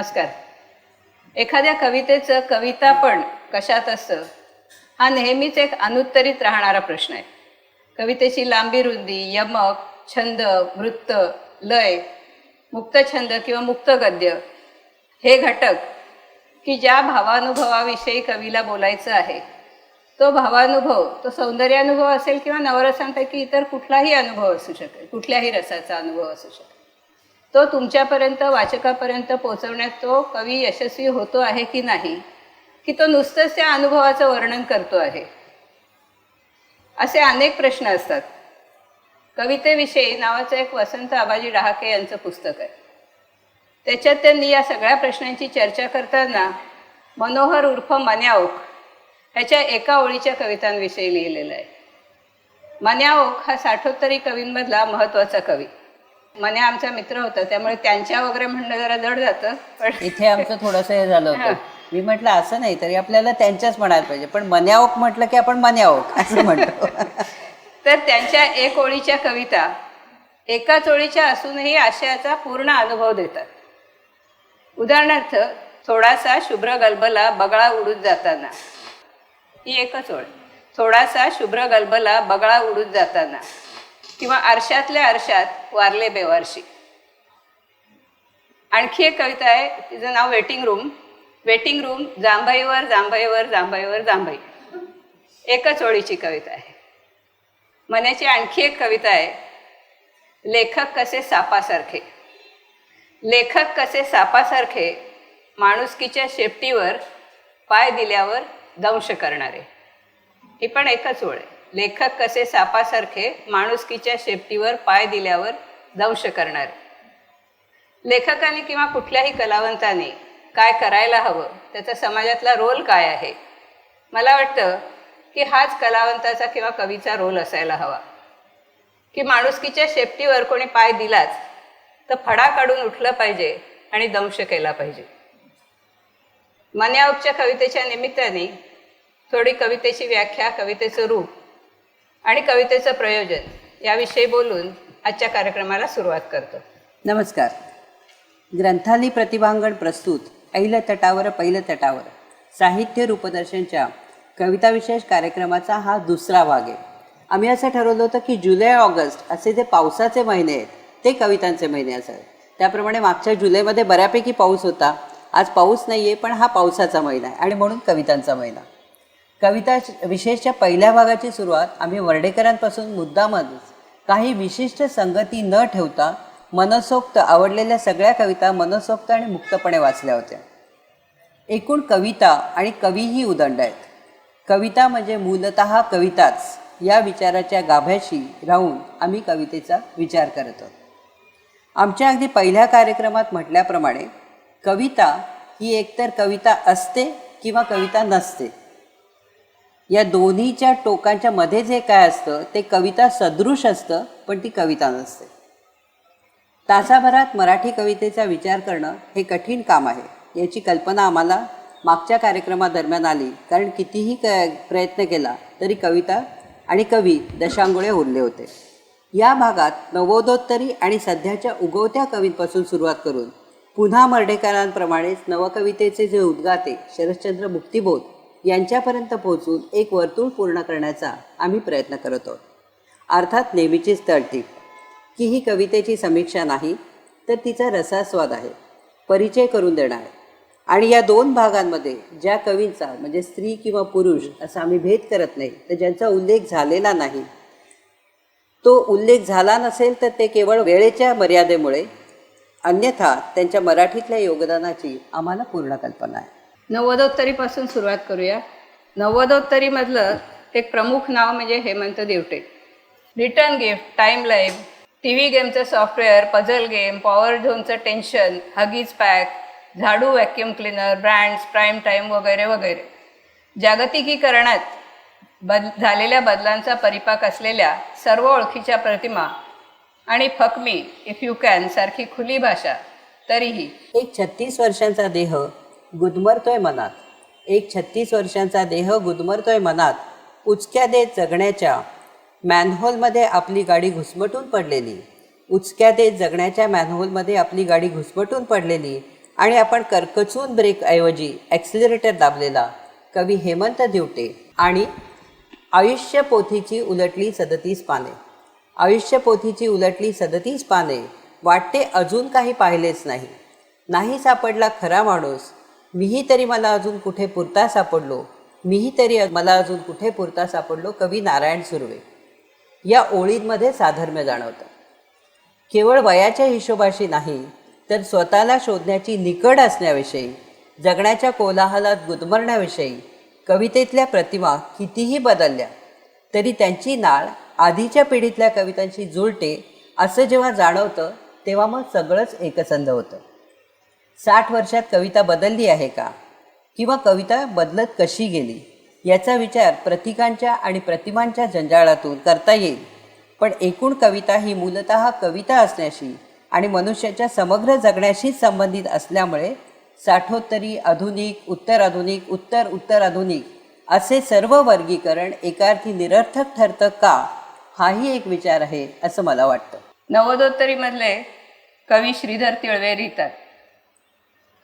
नमस्कार. एखाद्या कवितेचं कवितापण कशात असतं हा नेहमीच एक अनुत्तरित राहणारा प्रश्न आहे. कवितेची लांबी, रुंदी, यमक, छंद, वृत्त, लय, मुक्त छंद किंवा मुक्त गद्य हे घटक की ज्या भावानुभवाविषयी कवीला बोलायचं आहे तो भावानुभव, तो सौंदर्यानुभव असेल किंवा नवरसांपैकी इतर कुठलाही अनुभव असू शकेल, कुठल्याही रसाचा अनुभव असू शकेल, तो तुमच्यापर्यंत, वाचकापर्यंत पोचवण्यात तो कवी यशस्वी होतो आहे की नाही, की तो नुसतंच त्या अनुभवाचं वर्णन करतो आहे, असे अनेक प्रश्न असतात. कवितेविषयी नावाचं एक वसंत आबाजी डहाके यांचं पुस्तक आहे. त्याच्यात त्यांनी या सगळ्या प्रश्नांची चर्चा करताना मनोहर उर्फ मन्याओक ह्याच्या एका ओळीच्या कवितांविषयी लिहिलेलं आहे. मन्याओक हा साठोत्तरी कवींमधला महत्त्वाचा कवी. मन्या आमचा मित्र होता, त्यामुळे त्यांच्या वगैरे म्हणणं जरा जड जातं. पण इथे आमचं थोडंसं हे झालं होतं. मी म्हटलं असं नाही, तरी आपल्याला त्यांच्याच म्हणायला पाहिजे, पण मन्याओक म्हटलं की आपण मन्याओक असं म्हणतो. तर त्यांच्या एक ओळीच्या कविता एकाच ओळीच्या असूनही आशयाचा पूर्ण अनुभव देतात. उदाहरणार्थ, थोडासा शुभ्र गलबला बगळा उडून जाताना, ही एकच ओळ. थोडासा शुभ्र गलबला बगळा उडून जाताना, किंवा आरशातल्या आरशात वारले बेवारशी. आणखी एक कविता आहे, तिचं नाव वेटिंग रूम. वेटिंग रूम, जांभईवर जांभईवर जांभईवर जांभई, एकच ओळीची कविता आहे. मन्याची आणखी एक कविता आहे, लेखक कसे सापासारखे. लेखक कसे सापासारखे, माणुसकीच्या शेपटीवर पाय दिल्यावर दंश करणारे, ही पण एकच ओळ आहे. लेखक कसे सापासारखे, माणुसकीच्या शेपटीवर पाय दिल्यावर दंश करणारे. लेखकाने किंवा कुठल्याही कलावंताने काय करायला हवं, त्याचा समाजातला रोल काय आहे, मला वाटतं की हाच कलावंताचा किंवा कवीचा रोल असायला हवा. की माणुसकीच्या शेपटीवर कोणी पाय दिलाच तर फडा काढून उठलं पाहिजे आणि दंश केला पाहिजे. मन्याओकच्या कवितेच्या निमित्ताने थोडी कवितेची व्याख्या, कवितेचं रूप आणि कवितेचं प्रयोजन याविषयी बोलून आजच्या कार्यक्रमाला सुरुवात करतो. नमस्कार. ग्रंथाली प्रतिभांगण प्रस्तुत ऐल तटावर पैल तटावर साहित्य रूपदर्शनच्या कविता विशेष कार्यक्रमाचा हा दुसरा भाग आहे. आम्ही असं ठरवलं होतं की जुलै ऑगस्ट असे जे पावसाचे महिने आहेत ते कवितांचे महिने असावे. त्याप्रमाणे मागच्या जुलैमध्ये बऱ्यापैकी पाऊस होता. आज पाऊस नाही आहे, पण हा पावसाचा महिना आहे आणि म्हणून कवितांचा महिना. कविता विशेषच्या पहिल्या भागाची सुरुवात आम्ही वर्डेकरांपासून मुद्दामच काही विशिष्ट संगती न ठेवता मनसोक्त आवडलेल्या सगळ्या कविता मनसोक्त आणि मुक्तपणे वाचल्या होत्या. एकूण कविता आणि कवीही उदंड आहेत. कविता म्हणजे मूलतः कविताच या विचाराच्या गाभ्याशी राहून आम्ही कवितेचा विचार करत आहोत. आमच्या अगदी पहिल्या कार्यक्रमात म्हटल्याप्रमाणे कविता ही एकतर कविता असते किंवा कविता नसते. या दोन्हीच्या टोकांच्या मध्ये जे काय असतं ते कविता सदृश असतं, पण ती कविता नसते. तासाभरात मराठी कवितेचा विचार करणं हे कठीण काम आहे. याची कल्पना आम्हाला मागच्या कार्यक्रमादरम्यान आली, कारण कितीही प्रयत्न केला तरी कविता आणि कवी दशांगुळे उरले होते. या भागात नवोदोत्तरी आणि सध्याच्या उगवत्या कवींपासून सुरुवात करून पुन्हा मर्ढेकरांप्रमाणेच नवकवितेचे जे उद्गाते शरश्चंद्र मुक्तिबोध यांच्यापर्यंत पोहोचून एक वर्तुळ पूर्ण करण्याचा आम्ही प्रयत्न करत आहोत. अर्थात नेहमीचीच तळटीप की ही कवितेची समीक्षा नाही, तर तिचा रसास्वाद आहे, परिचय करून देणं आहे. आणि या दोन भागांमध्ये ज्या कवींचा म्हणजे स्त्री किंवा पुरुष असा आम्ही भेद करत नाही, तर ज्यांचा उल्लेख झालेला नाही, तो उल्लेख झाला नसेल तर ते केवळ वेळेच्या मर्यादेमुळे, अन्यथा त्यांच्या मराठीतल्या योगदानाची आम्हाला पूर्ण कल्पना आहे. नव्वदोत्तरीपासून सुरुवात करूया. नव्वदोत्तरीमधलं एक प्रमुख नाव म्हणजे Hemant Devte. Return gift, time life, T V गेमचं सॉफ्टवेअर, पझल गेम, पॉवर झोनचं टेन्शन, हगीज पॅक, झाडू vacuum cleaner, brands, prime time वगैरे वगैरे. जागतिकीकरणात झालेल्या बदलांचा परिपाक असलेल्या सर्व ओळखीच्या प्रतिमा आणि फकमी, इफ यू कॅन सारखी खुली भाषा. तरीही एक 36 वर्षांचा देह गुदमरतोय मनात, एक 36 वर्षांचा देह गुदमरतोय मनात, उचक्या देत जगण्याच्या मॅनहोलमध्ये आपली गाडी घुसमटून पडलेली, उचक्या देत जगण्याच्या मॅनहोलमध्ये आपली गाडी घुसमटून पडलेली, आणि आपण करकचून ब्रेकऐवजी ॲक्सिलरेटर दाबलेला कवी हेमंत दिवटे आणि आयुष्य पोथीची उलटली 37 पाने. आयुष्य पोथीची उलटली 37 पाने, वाटते अजून काही पाहिलेच नाही. नाही सापडला खरा माणूस, मीही तरी मला अजून कुठे पुरता सापडलो, मीही तरी मला अजून कुठे पुरता सापडलो. कवी नारायण सुर्वे. या ओळींमध्ये साधर्म्य जाणवतं. केवळ वयाच्या हिशोबाशी नाही तर स्वतःला शोधण्याची निकड असण्याविषयी, जगण्याच्या कोलाहलात गुदमरण्याविषयी कवितेतल्या प्रतिमा कितीही बदलल्या तरी त्यांची नाळ आधीच्या पिढीतल्या कवितांशी जुळते असं जेव्हा जाणवतं तेव्हा मग सगळंच एकसंध होतं. 60 वर्षात कविता बदलली आहे का, किंवा कविता बदलत कशी गेली याचा विचार प्रतीकांच्या आणि प्रतिमांच्या जंजाळातून करता येईल. पण एकूण कविता ही मूलतः कविता असण्याशी आणि मनुष्याच्या समग्र जगण्याशीच संबंधित असल्यामुळे साठोत्तरी, आधुनिक, उत्तर आधुनिक, उत्तर उत्तर आधुनिक असे सर्व वर्गीकरण एकार्थी निरर्थक ठरतं का, हाही एक विचार आहे असं मला वाटतं. नवोदोत्तरीमधले कवी श्रीधर तिळवे लिहितात,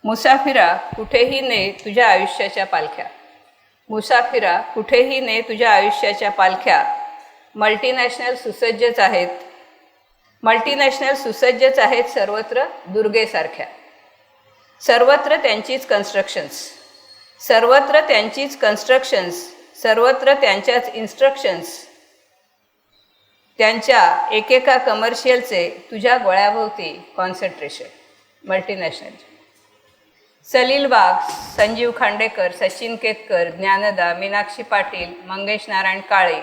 मुसाफिरा कुठेही ने तुझ्या आयुष्याच्या पालख्या. मुसाफिरा कुठेही ने तुझ्या आयुष्याच्या पालख्या. मल्टीनॅशनल सुसज्जच आहेत, मल्टीनॅशनल सुसज्जच आहेत सर्वत्र दुर्गेसारख्या. सर्वत्र त्यांचीच कन्स्ट्रक्शन्स, सर्वत्र त्यांचीच कन्स्ट्रक्शन्स, सर्वत्र त्यांच्याच इन्स्ट्रक्शन्स. त्यांच्या एकेका कमर्शियलचे तुझ्या गोळ्याभोवती कॉन्सन्ट्रेशन. मल्टीनॅशनल. सलील वाघ, संजीव खांडेकर, सचिन केतकर, ज्ञानदा, मीनाक्षी पाटील, मंगेश नारायण काळे,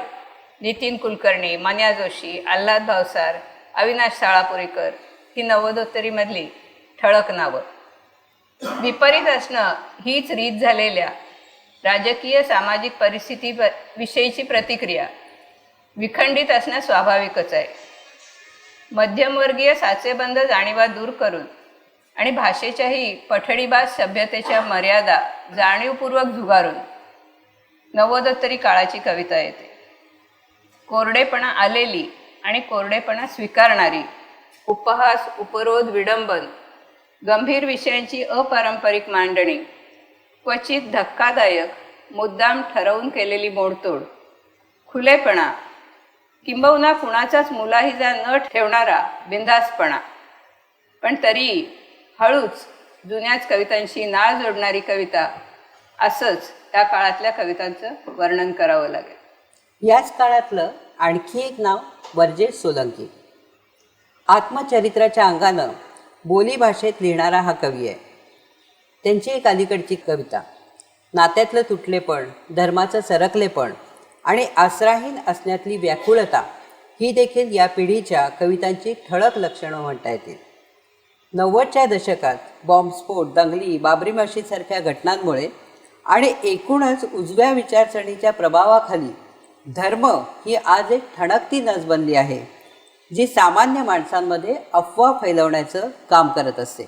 नितीन कुलकर्णी, मन्या जोशी, आल्हाद भावसार, अविनाश साळापुरीकर ही नवोदोत्तरीमधली ठळक नावं. विपरीत असणं हीच रीत झालेल्या राजकीय सामाजिक परिस्थिती विषयीची प्रतिक्रिया. विखंडित असणं स्वाभाविकच आहे. मध्यमवर्गीय साचेबंद जाणीवा दूर करून आणि भाषेच्याही पठडीबाज सभ्यतेच्या मर्यादा जाणीवपूर्वक झुगारून नवोदोत्तरी काळाची कविता येते. कोरडेपणा आलेली आणि कोरडेपणा स्वीकारणारी, उपहास, उपरोध, विडंबन, गंभीर विषयांची अपारंपरिक मांडणी, क्वचित धक्कादायक, मुद्दाम ठरवून केलेली मोडतोड, खुलेपणा, किंबहुना कुणाचाच मुलाहिजा न ठेवणारा बिनधास्तपणा, पण तरी हळूच जुन्याच कवितांशी नाळ जोडणारी कविता, असंच त्या काळातल्या कवितांचं वर्णन करावं लागेल. याच काळातलं आणखी एक नाव वर्जेस सोलंकी. आत्मचरित्राच्या अंगानं बोलीभाषेत लिहिणारा हा कवी आहे. त्यांची एक अलीकडची कविता, नात्यातलं तुटलेपण, धर्माचं सरकलेपण आणि आसराहीन असण्यातली व्याकुळता ही देखील या पिढीच्या कवितांची ठळक लक्षणं म्हणता येतील. 90च्या दशकात बॉम्बस्फोट, दंगली, बाबरी मशीदसारख्या घटनांमुळे आणि एकूणच उजव्या विचारसरणीच्या प्रभावाखाली धर्म ही आज एक ठणकती नस बनली आहे, जी सामान्य माणसांमध्ये अफवा फैलवण्याचं काम करत असते.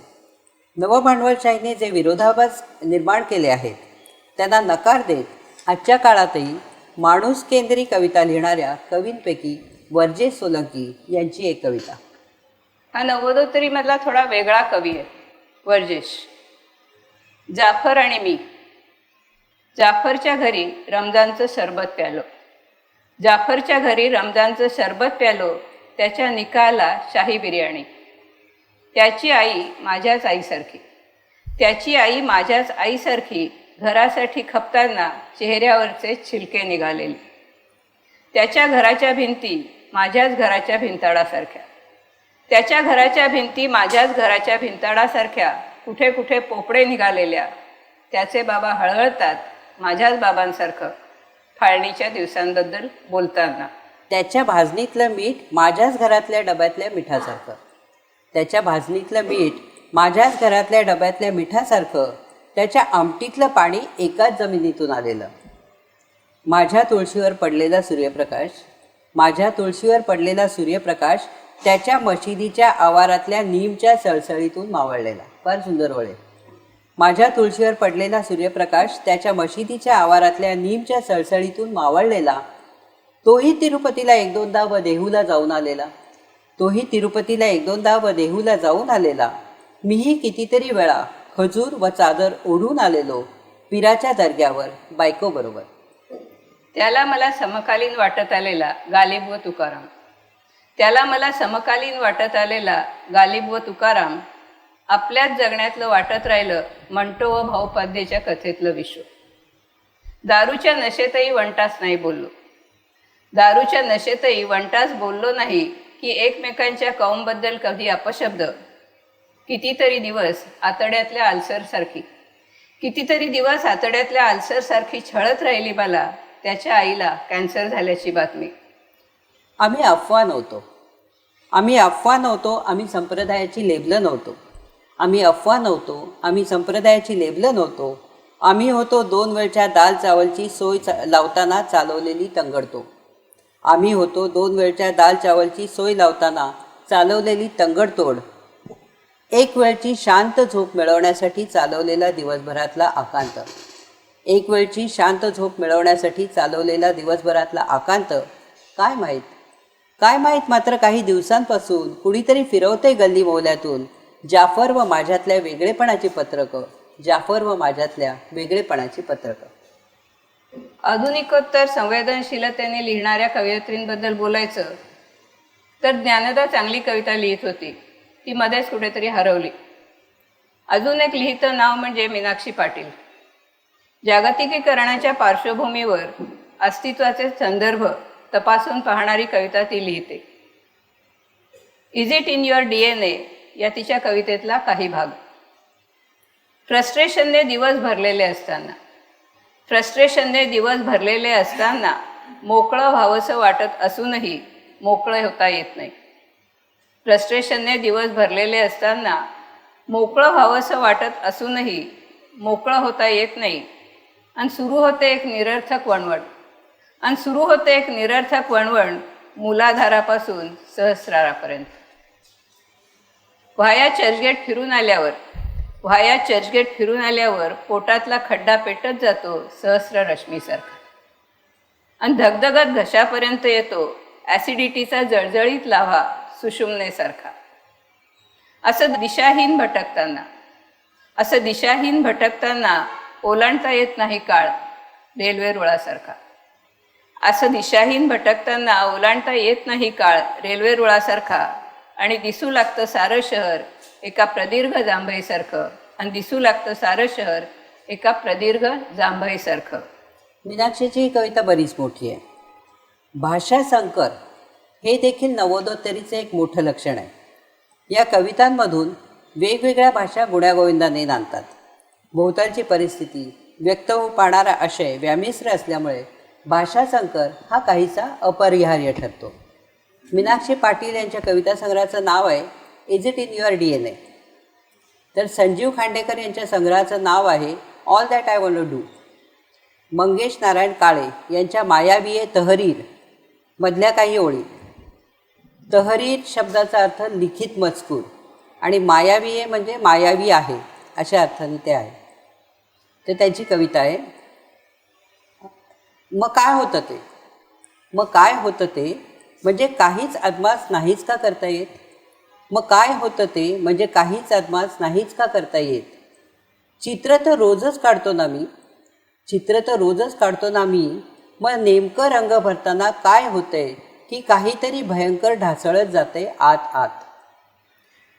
नवभांडवलशाहीने जे विरोधाभास निर्माण केले आहेत त्यांना नकार देत आजच्या काळातही माणूस केंद्री कविता लिहिणाऱ्या कवींपैकी वर्जेस सोलंकी यांची एक कविता. हा नवोदोत्तरीमधला थोडा वेगळा कवी आहे वर्जेस. जाफर आणि मी. जाफरच्या घरी रमजानचं सरबत प्यालो. जाफरच्या घरी रमजानचं सरबत प्यालो. त्याच्या निकाला शाही बिर्याणी. त्याची आई माझ्याच आईसारखी. त्याची आई माझ्याच आईसारखी घरासाठी खपताना चेहऱ्यावरचे छिलके निघालेले. त्याच्या घराच्या भिंती माझ्याच घराच्या भिंताडासारख्या. त्याच्या घराच्या भिंती माझ्याच घराच्या भिंताडासारख्या कुठे कुठे पोपडे निघालेल्या. त्याचे बाबा हळहळतात माझ्याच बाबांसारखं फाळणीच्या दिवसांबद्दल बोलताना. त्याच्या भाजणीतलं मीठ माझ्याच घरातल्या डब्यातल्या मिठासारखं. त्याच्या भाजणीतलं मीठ माझ्याच घरातल्या डब्यातल्या मिठासारखं. त्याच्या आमटीतलं पाणी एकाच जमिनीतून आलेलं. माझ्या तुळशीवर पडलेला सूर्यप्रकाश. माझ्या तुळशीवर पडलेला सूर्यप्रकाश त्याच्या मशिदीच्या आवारातल्या नीमच्या सळसळीतून मावळलेला. फार सुंदर वळे. माझ्या तुळशीवर पडलेला सूर्यप्रकाश त्याच्या मशिदीच्या आवारातल्या नीमच्या सळसळीतून मावळलेला. तोही तिरुपतीला 1-2दा व देहूला जाऊन आलेला. तोही तिरुपतीला 1-2दा व देहूला जाऊन आलेला. मीही कितीतरी वेळा खजूर व चादर ओढून आलेलो पीराच्या दर्ग्यावर बायकोबरोबर. त्याला मला समकालीन वाटत आलेला गालिब व तुकाराम. त्याला मला समकालीन वाटत आलेला गालिब व तुकाराम आपल्याच जगण्यातलं वाटत राहिलं मंटो व भाऊपाध्याच्या कथेतलं विश्व. दारूच्या नशेतही वंटास नाही बोललो. दारूच्या नशेतही वंटास बोललो नाही की एकमेकांच्या कौमबद्दल कधी अपशब्द. कितीतरी दिवस आतड्यातल्या आलसरसारखी छळत राहिली मला त्याच्या आईला कॅन्सर झाल्याची बातमी. आम्ही अफवा नव्हतो. आम्ही संप्रदायाची लेबलं नव्हतो. आम्ही संप्रदायाची लेबलं नव्हतो. आम्ही होतो 2 वेळच्या दाल चावलची सोय लावताना चालवलेली तंगडतोड. आम्ही होतो 2 वेळच्या दाल चावलची सोय लावताना चालवलेली तंगडतोड. 1 वेळची शांत झोप मिळवण्यासाठी चालवलेला दिवसभरातला आकांत. 1 वेळची शांत झोप मिळवण्यासाठी चालवलेला दिवसभरातला आकांत. काय माहीत मात्र काही दिवसांपासून कुणीतरी फिरवते गल्ली मोहल्यातून जाफर व माझ्यातल्या वेगळेपणाची पत्रकं. आधुनिकोत्तर संवेदनशीलतेने लिहिणाऱ्या कवयित्रींबद्दल बोलायचं तर ज्ञानदा चांगली कविता लिहित होती. ती मध्येच कुठेतरी हरवली. अजून एक लिहितं नाव म्हणजे मीनाक्षी पाटील. जागतिकीकरणाच्या पार्श्वभूमीवर अस्तित्वाचे संदर्भ तपासून पाहणारी कविता ती लिहिते. Is it in your DNA या तिच्या कवितेतला काही भाग. फ्रस्ट्रेशनने दिवस भरलेले असताना मोकळं व्हावंसं वाटत असूनही मोकळं होता येत नाही. फ्रस्ट्रेशनने दिवस भरलेले असताना मोकळं व्हावंसं वाटत असूनही मोकळं होता येत नाही. आणि सुरू होते एक निरर्थक वणवण मूलाधारापासून सहस्रारापर्यंत. व्हाया चर्चगेट फिरून आल्यावर पोटातला खड्डा पेटत जातो सहस्र रश्मीसारखा. आणि धगधगत घशापर्यंत येतो ॲसिडिटीचा जळजळीत लाव्हा सुषुम्नेसारखा. असं दिशाहीन भटकताना ओलांडता येत नाही काळ रेल्वे रुळासारखा. आणि दिसू लागतं सारं शहर एका प्रदीर्घ जांभईसारखं. मीनाक्षीची ही कविता बरीच मोठी आहे. भाषा संकर हे देखील नवोदोत्तरीचं एक मोठं लक्षण आहे. या कवितांमधून वेगवेगळ्या भाषा गुण्यागोविंदाने नांदतात. भोवतालची परिस्थिती व्यक्त होऊ पाहणारा आशय व्यामिश्र असल्यामुळे भाषा संकर हा काहीसा अपरिहार्य ठरतो. मीनाक्षी पाटील यांच्या कविता संग्रहाचं नाव आहे is it in your DNA. तर संजीव खांडेकर यांच्या संग्रहाचं नाव आहे all that I want to do. Mangesh Narayan Kale यांच्या मायावी तहरीर मधल्या काही ओळी. तहरीर शब्दाचा अर्थ लिखित मजकूर आणि मायावी म्हणजे मायावी आहे अशा अर्थाने ते आहे. तर त्यांची कविता आहे. मग काय होतं ते म्हणजे काहीच अदमास नाहीच का करता येत. चित्र तर रोजच काढतो ना मी मग नेमकं रंग भरताना काय होतंय की काहीतरी भयंकर ढासळत जाते आत.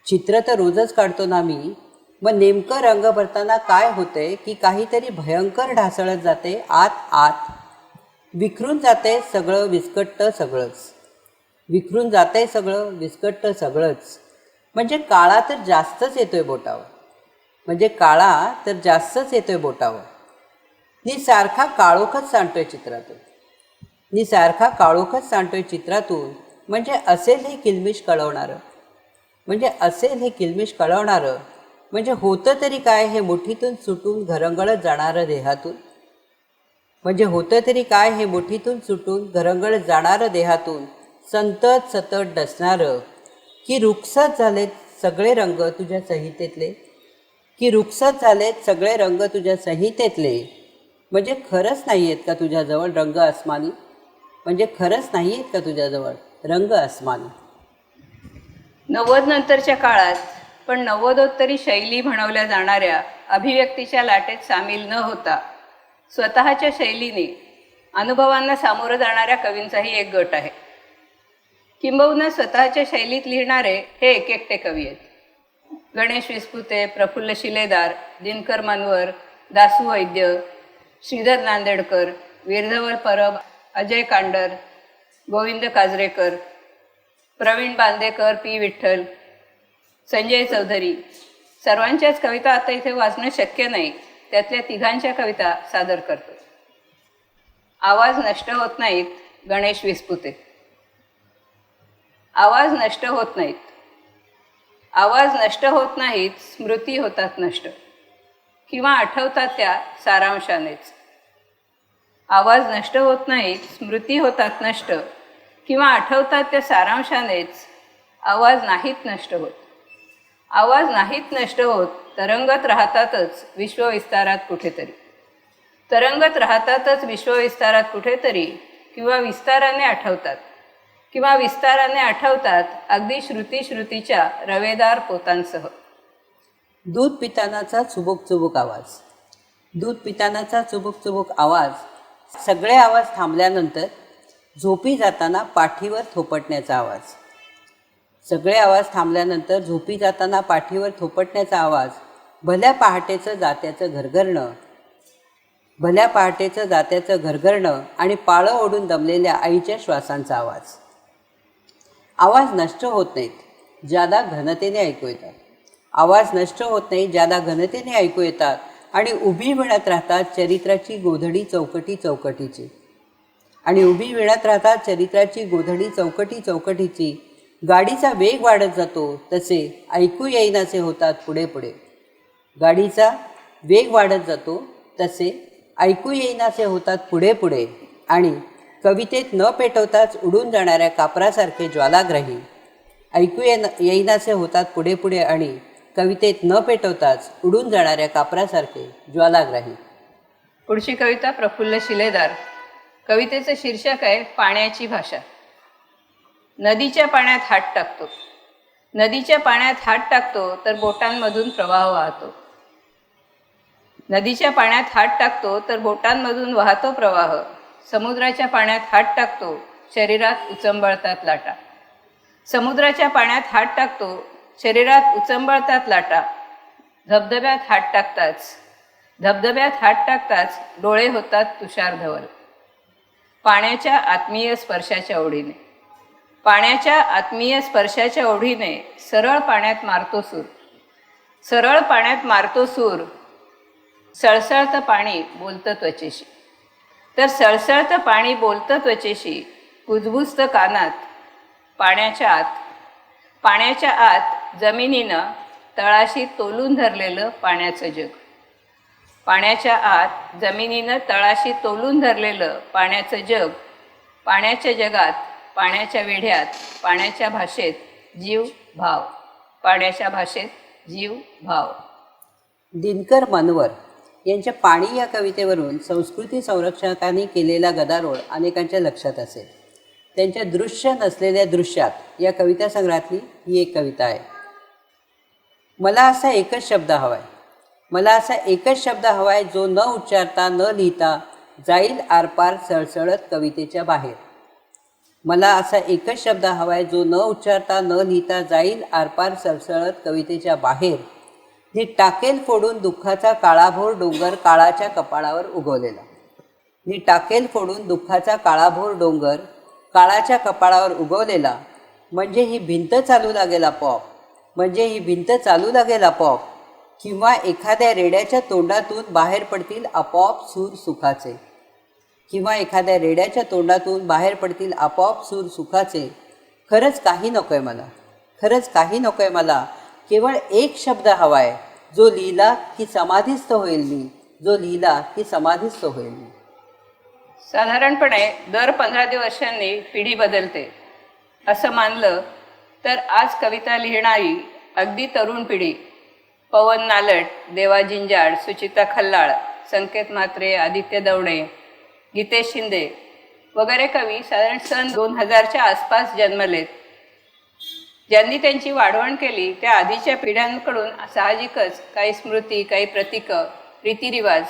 चित्र तर रोजच काढतो ना मी मग नेमकं रंग भरताना काय होतंय की काहीतरी भयंकर ढासळत जाते आत. विखरून जाते सगळं विस्कटतं सगळंच. म्हणजे काळा तर जास्तच येतोय बोटावर. निसारखा काळोखच सांडतोय चित्रातून. म्हणजे असेल हे किलमिश कळवणारं. म्हणजे होतं तरी काय हे मुठीतून सुटून घरंगळत जाणारं देहातून. सतत डसणारं की रुखसत झालेत सगळे रंग तुझ्या संहितेतले. म्हणजे खरंच नाही आहेत का तुझ्याजवळ रंग अस्मानी. 90 नंतरच्या काळात पण नव्वदोत्तरी शैली म्हणवल्या जाणाऱ्या अभिव्यक्तीच्या लाटेत सामील न होता स्वतःच्या शैलीने अनुभवांना सामोरं जाणाऱ्या कवींचाही एक गट आहे. किंबहुना स्वतःच्या शैलीत लिहिणारे हे एकटे कवी आहेत. गणेश विस्पुते, प्रफुल्ल शिलेदार, दिनकर मनवर, दासू वैद्य, श्रीधर नांदेडकर, वीरधवल परब, अजय कांडर, गोविंद काजरेकर, प्रवीण बांदेकर, पी विठ्ठल, संजय चौधरी, सर्वांच्याच कविता आता इथे वाचणं शक्य नाही. त्यातल्या तिघांच्या कविता सादर करतो. आवाज नष्ट होत नाहीत, गणेश विस्पुते. आवाज नष्ट होत नाहीत. आवाज नष्ट होत नाहीत, स्मृती होतात नष्ट, किंवा आठवतात त्या सारांशानेच. आवाज नष्ट होत नाहीत, स्मृती होतात नष्ट, किंवा आठवतात त्या सारांशानेच. आवाज नाहीत नष्ट होत. आवाज नाहीत नष्ट होत, तरंगत राहतातच विश्वविस्तारात कुठेतरी. तरंगत राहतातच विश्वविस्तारात कुठेतरी, किंवा विस्ताराने आठवतात, किंवा विस्ताराने आठवतात अगदी श्रुतीच्या रवेदार पोतांसह. दूध पितानाचा चुबुक चुबुक आवाज. दूध पितानाचा चुबुक चुबुक आवाज. सगळे आवाज थांबल्यानंतर झोपी जाताना पाठीवर थोपटण्याचा आवाज. सगळे आवाज थांबल्यानंतर झोपी जाताना पाठीवर थोपटण्याचा आवाज. भल्या पहाटेचं जात्याचं घरघरणं. भल्या पहाटेचं जात्याचं घरघरणं आणि पाळं ओढून दमलेल्या आईच्या श्वासांचा आवाज. आवाज नष्ट होत नाहीत, ज्यादा घनतेने ऐकू येतात. आवाज नष्ट होत नाही, ज्यादा घनतेने ऐकू येतात आणि उभी विणत राहतात चरित्राची गोधडी चौकटी चौकटीची. आणि उभी विणत राहतात चरित्राची गोधडी चौकटी चौकटीची. गाडीचा वेग वाढत जातो तसे ऐकू येईनासे होतात पुढे पुढे. गाडीचा वेग वाढत जातो तसे ऐकू येईनासे होतात पुढे पुढे. आणि कवितेत न पेटवताच उडून जाणाऱ्या कापरासारखे ज्वालाग्राही. ऐकू येईनासे होतात पुढे पुढे आणि कवितेत न पेटवताच उडून जाणाऱ्या कापरासारखे ज्वालाग्राही. पुढची कविता प्रफुल्ल शिलेदार. कवितेचं शीर्षक आहे पाण्याची भाषा. नदीच्या पाण्यात हात टाकतो. नदीच्या पाण्यात हात टाकतो तर बोटांमधून प्रवाह वाहतो. नदीच्या पाण्यात हात टाकतो तर बोटांमधून वाहतो प्रवाह. समुद्राच्या पाण्यात हात टाकतो, शरीरात उचंबळतात लाटा. समुद्राच्या पाण्यात हात टाकतो, शरीरात उचंबळतात लाटा. धबधब्यात हात टाकताच डोळे होतात तुषारधवल. पाण्याच्या आत्मीय स्पर्शाच्या ओढीने. पाण्याच्या आत्मीय स्पर्शाच्या ओढीने सरळ पाण्यात मारतो सूर. सरळ पाण्यात मारतो सूर. सळसळतं पाणी बोलतं त्वचेशी. तर सळसळतं पाणी बोलतं त्वचेशी, कुजबुजतं कानात. पाण्याच्या आत जमिनीनं तळाशी तोलून धरलेलं पाण्याचं जग. पाण्याच्या आत जमिनीनं तळाशी तोलून धरलेलं पाण्याचं जग. पाण्याच्या जगात, पाण्याच्या वेढ्यात, पाण्याच्या भाषेत जीव भाव. पाण्याच्या भाषेत जीव भाव. दिनकर मनवर यांच्या पाणी या कवितेवरून संस्कृती संरक्षकांनी केलेला गदारोळ अनेकांच्या लक्षात असेल. त्यांच्या दृश्य नसलेल्या दृश्यात या कविता संग्रहातली ही एक कविता आहे. मला असा एकच शब्द हवा आहे. मला असा एकच शब्द हवा आहे जो न उच्चारता न लिहिता जाईल आरपार सळसळत कवितेच्या बाहेर. मला असा एकच शब्द हवा आहे जो न उच्चारता न लिहिता जाईल आरपार सळसळत कवितेच्या बाहेर. नी टाकेल फोडून दुःखाचा काळाभोर डोंगर काळाच्या कपाळावर उगवलेला. नी टाकेल फोडून दुःखाचा काळाभोर डोंगर काळाच्या कपाळावर उगवलेला. म्हणजे ही भिंत चालू लागेल आपोआप. म्हणजे ही भिंत चालू लागेल आपोआप. किंवा एखाद्या रेड्याच्या तोंडातून बाहेर पडतील आपोआप सूर सुखाचे. किंवा एखाद्या रेड्याच्या तोंडातून बाहेर पडतील आपोआप सूर सुखाचे. खरंच काही नको आहे मला. खरंच काही नको आहे मला. केवळ एक शब्द हवा आहे जो लिहिला की समाधीस्थ होईल मी. जो लिहिला की समाधीस्थ होईल मी. साधारणपणे दर 15 वर्षांनी पिढी बदलते असं मानलं तर आज कविता लिहिणारी अगदी तरुण पिढी पवन नालट, देवा जिंजाड, सुचिता खल्लाळ, संकेत म्हात्रे, आदित्य दवणे, गीतेश शिंदे वगैरे कवी साधारण सन 2000च्या आसपास जन्मलेत. ज्यांनी त्यांची वाढवण केली त्या आधीच्या पिढ्यांकडून साहजिकच काही स्मृती, काही प्रतीकं, रीतिरिवाज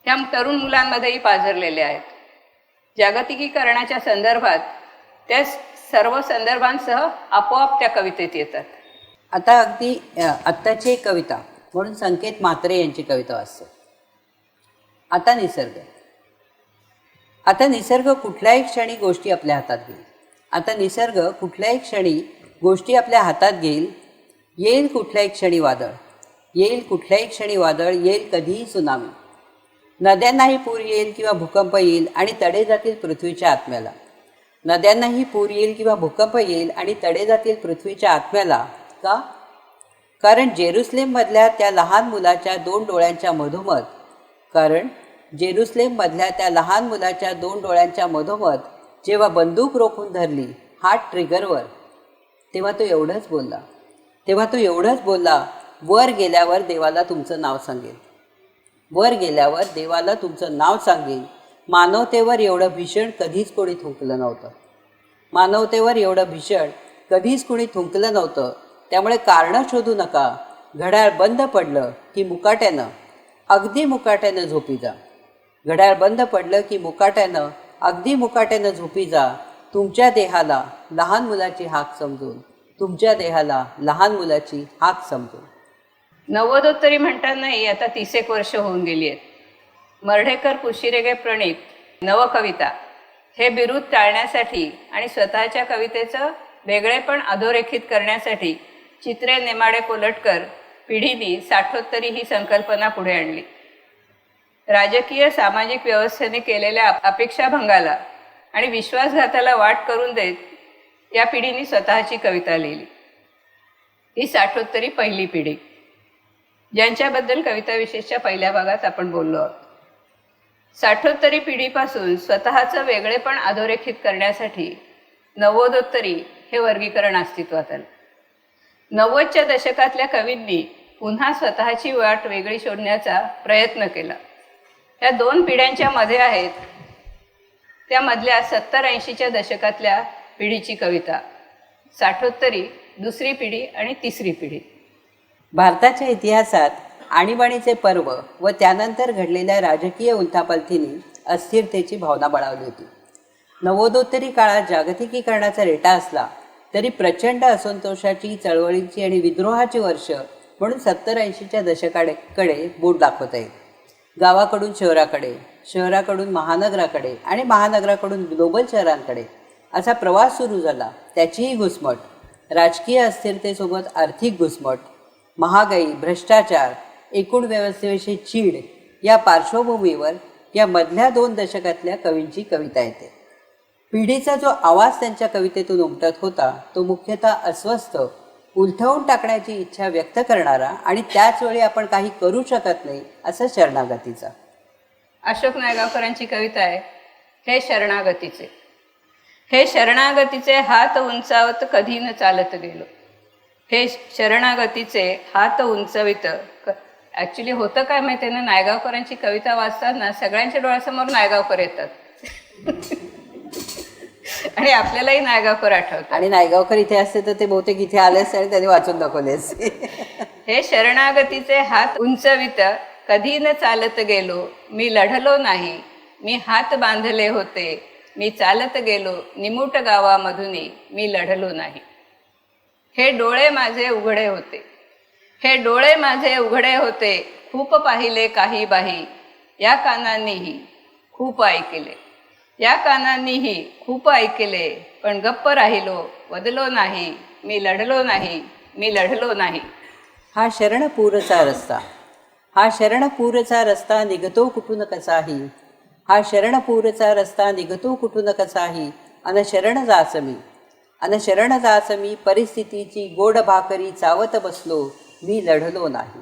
ह्या तरुण मुलांमध्येही पाझरलेले आहेत. जागतिकीकरणाच्या संदर्भात त्या सर्व संदर्भांसह आपोआप त्या कवितेत येतात. आता अगदी आत्ताची एक कविता म्हणून संकेत म्हात्रे यांची कविता वाचतो. आता निसर्ग. आता निसर्ग कुठल्याही क्षणी गोष्टी आपल्या हातात घेईल. आता निसर्ग कुठल्याही क्षणी गोष्टी आपल्या हातात घेईल. येईल कुठल्याही क्षणी वादळ, येईल कुठल्याही क्षणी वादळ, येईल कधीही सुनामी. नद्यांनाही पूर येईल किंवा भूकंप येईल आणि तडे जातील पृथ्वीच्या आत्म्याला. नद्यांनाही पूर येईल किंवा भूकंप येईल आणि तडे जातील पृथ्वीच्या आत्म्याला. का? कारण जेरुसलेममधल्या त्या लहान मुलाच्या 2 डोळ्यांच्या मधोमध, कारण जेरुसलेममधल्या त्या लहान मुलाच्या 2 डोळ्यांच्या मधोमध जेव्हा बंदूक रोखून धरली हात ट्रिगरवर, तेव्हा तो एवढंच बोलला, वर गेल्यावर देवाला तुमचं नाव सांगेल. वर गेल्यावर देवाला तुमचं नाव सांगेल. मानवतेवर एवढं भीषण कधीच कोणी थुंकलं नव्हतं. मानवतेवर एवढं भीषण कधीच कोणी थुंकलं नव्हतं. त्यामुळे कारणं शोधू नका. घड्याळ बंद पडलं की मुकाट्यानं, अगदी मुकाट्यानं झोपी जा. घड्याळ बंद पडलं की मुकाट्यानं, अगदी मुकाट्यानं झोपी जा. तुमच्या देहाला लहान मुलाची हाक समजून, तुमच्या देहाला लहान मुलाची हाक समजून. नव्वदोत्तरी म्हणतानाही आता 30 वर्ष होऊन गेली आहेत. मर्ढेकर पुशिरेगे प्रणीत नवकविता हे बिरुद टाळण्यासाठी आणि स्वतःच्या कवितेचं वेगळेपण अधोरेखित करण्यासाठी चित्रे नेमाडे कोलटकर पिढीने साठोत्तरी ही संकल्पना पुढे आणली. राजकीय सामाजिक व्यवस्थेने केलेल्या अपेक्षाभंगाला आणि विश्वासघाताला वाट करून देत या पिढीने स्वतःची कविता लिहिली. ही साठोत्तरी पहिली पिढी, ज्यांच्याबद्दल कविता विशेषच्या पहिल्या भागात आपण बोललो आहोत. साठोत्तरी पिढीपासून स्वतःचं वेगळेपण अधोरेखित करण्यासाठी नव्वदोत्तरी हे वर्गीकरण अस्तित्वात आलं. 90च्या दशकातल्या कवींनी पुन्हा स्वतःची वाट वेगळी शोधण्याचा प्रयत्न केला. या 2 पिढ्यांच्या मध्ये आहेत त्यामधल्या 70-80च्या दशकातल्या पिढीची कविता, साठोत्तरी, दुसरी पिढी आणि तिसरी पिढी. भारताच्या इतिहासात आणीबाणीचे पर्व व त्यानंतर घडलेल्या राजकीय उलथापालथींनी अस्थिरतेची भावना बळावली होती. नव्वदोत्तरी काळात जागतिकीकरणाचा रेटा असला तरी प्रचंड असंतोषाची, चळवळीची आणि विद्रोहाची वर्ष म्हणून 70-80च्या दशकाकडे बोट दाखवता येईल. गावाकडून शहराकडे, शहराकडून महानगराकडे आणि महानगराकडून ग्लोबल शहरांकडे असा प्रवास सुरू झाला. त्याचीही घुसमट, राजकीय अस्थिरतेसोबत आर्थिक घुसमट, महागाई, भ्रष्टाचार, एकूण व्यवस्थेविषयी चीड या पार्श्वभूमीवर या मधल्या 2 दशकातल्या कवींची कविता येते. पिढीचा जो आवाज त्यांच्या कवितेतून उमटत होता तो मुख्यतः अस्वस्थ, उलथवून टाकण्याची इच्छा व्यक्त करणारा आणि त्याचवेळी आपण काही करू शकत नाही असं शरणागतीचा. अशोक नायगावकरांची कविता आहे हे शरणागतीचे. हे शरणागतीचे हात उंचावत कधी न चालत गेलो. हे शरणागतीचे हात उंचवित. ॲक्च्युली होतं काय माहिती आहे ना, नायगावकरांची कविता वाचताना सगळ्यांच्या डोळ्यासमोर नायगावकर येतात आणि आपल्यालाही नायगावकर आठवतात. आणि नायगावकर इथे असते तर ते बहुतेक इथे आले असते आणि त्यांनी वाचून दाखवले असते. हे शरणागतीचे हात उंचवित कधी न चालत गेलो. मी लढलो नाही, मी हात बांधले होते. मी चालत गेलो निमुट गावामधून. मी लढलो नाही. हे डोळे माझे उघडे होते. हे डोळे माझे उघडे होते. खूप पाहिले काही बाही. या कानांनीही खूप ऐकले. या कानांनीही खूप ऐकले. पण गप्प राहिलो, वदलो नाही. मी लढलो नाही, मी लढलो नाही. हा शरणपूरचा रस्ता, हा शरणपूरचा रस्ता निघतो कुठून कसाही. हा शरणपूरचा रस्ता निघतो कुठून कसाही. अन शरण जाच मी, अन शरण जाच मी. परिस्थितीची गोड भाकरी चावत बसलो. मी लढलो नाही.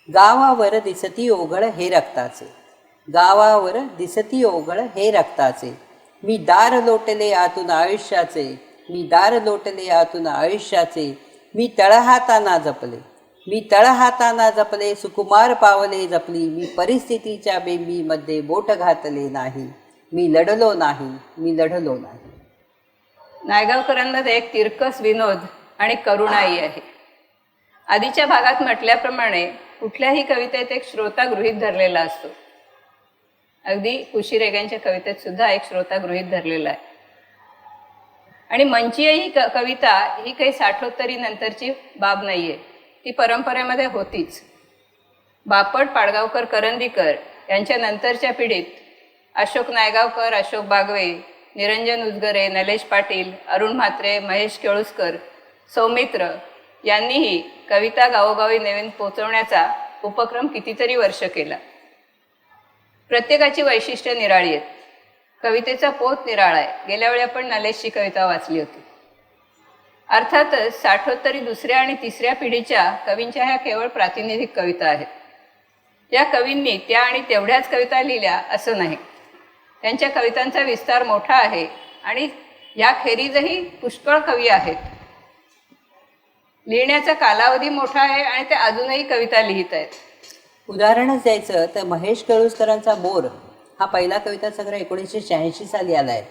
गावावर दिसती ओघळ हे रक्ताचे. गावावर दिसती ओघळ हे रक्ताचे. मी दार लोटले आतून आयुष्याचे. मी दार लोटले आतून आयुष्याचे. मी तळहाताना जपले. मी तळहाताना जपले. सुकुमार पावले जपली. मी परिस्थितीच्या बेंबीमध्ये बोट घातले नाही. मी लढलो नाही, मी लढलो नाही. नायगावकरांमध्ये एक तिरकस विनोद आणि करुणाई आहे. आधीच्या भागात म्हटल्याप्रमाणे कुठल्याही कवितेत एक श्रोता गृहीत धरलेला असतो. अगदी कुशी रेग्यांच्या कवितेत सुद्धा एक श्रोता गृहीत धरलेला आहे. आणि मंचीय ही कविता ही काही साठोत्तरी नंतरची बाब नाहीये, ती परंपरेमध्ये होतीच. बापट, पाडगावकर, करंदीकर यांच्या नंतरच्या पिढीत अशोक नायगावकर, अशोक बागवे, निरंजन उजगरे, नलेश पाटील, अरुण म्हात्रे, महेश केळुसकर, सौमित्र यांनीही कविता गावोगावी नवीन पोचवण्याचा उपक्रम कितीतरी वर्ष केला. प्रत्येकाची वैशिष्ट्य निराळी आहेत. कवितेचा पोत निराळा आहे. गेल्या वेळी आपण नलेशची कविता वाचली होती. अर्थातच साठोत्तरी दुसऱ्या आणि तिसऱ्या पिढीच्या कवींच्या ह्या केवळ प्रातिनिधिक कविता आहेत. या कवींनी त्या आणि तेवढ्याच कविता लिहिल्या असं नाही. त्यांच्या कवितांचा विस्तार मोठा आहे आणि याखेरीजही पुष्कळ कवी आहेत. लिहिण्याचा कालावधी मोठा आहे आणि ते अजूनही कविता लिहित आहेत. उदाहरणच द्यायचं तर महेश केळुसकरांचा बोर हा पहिला कविता संग्रह 1986 साली आला आहे.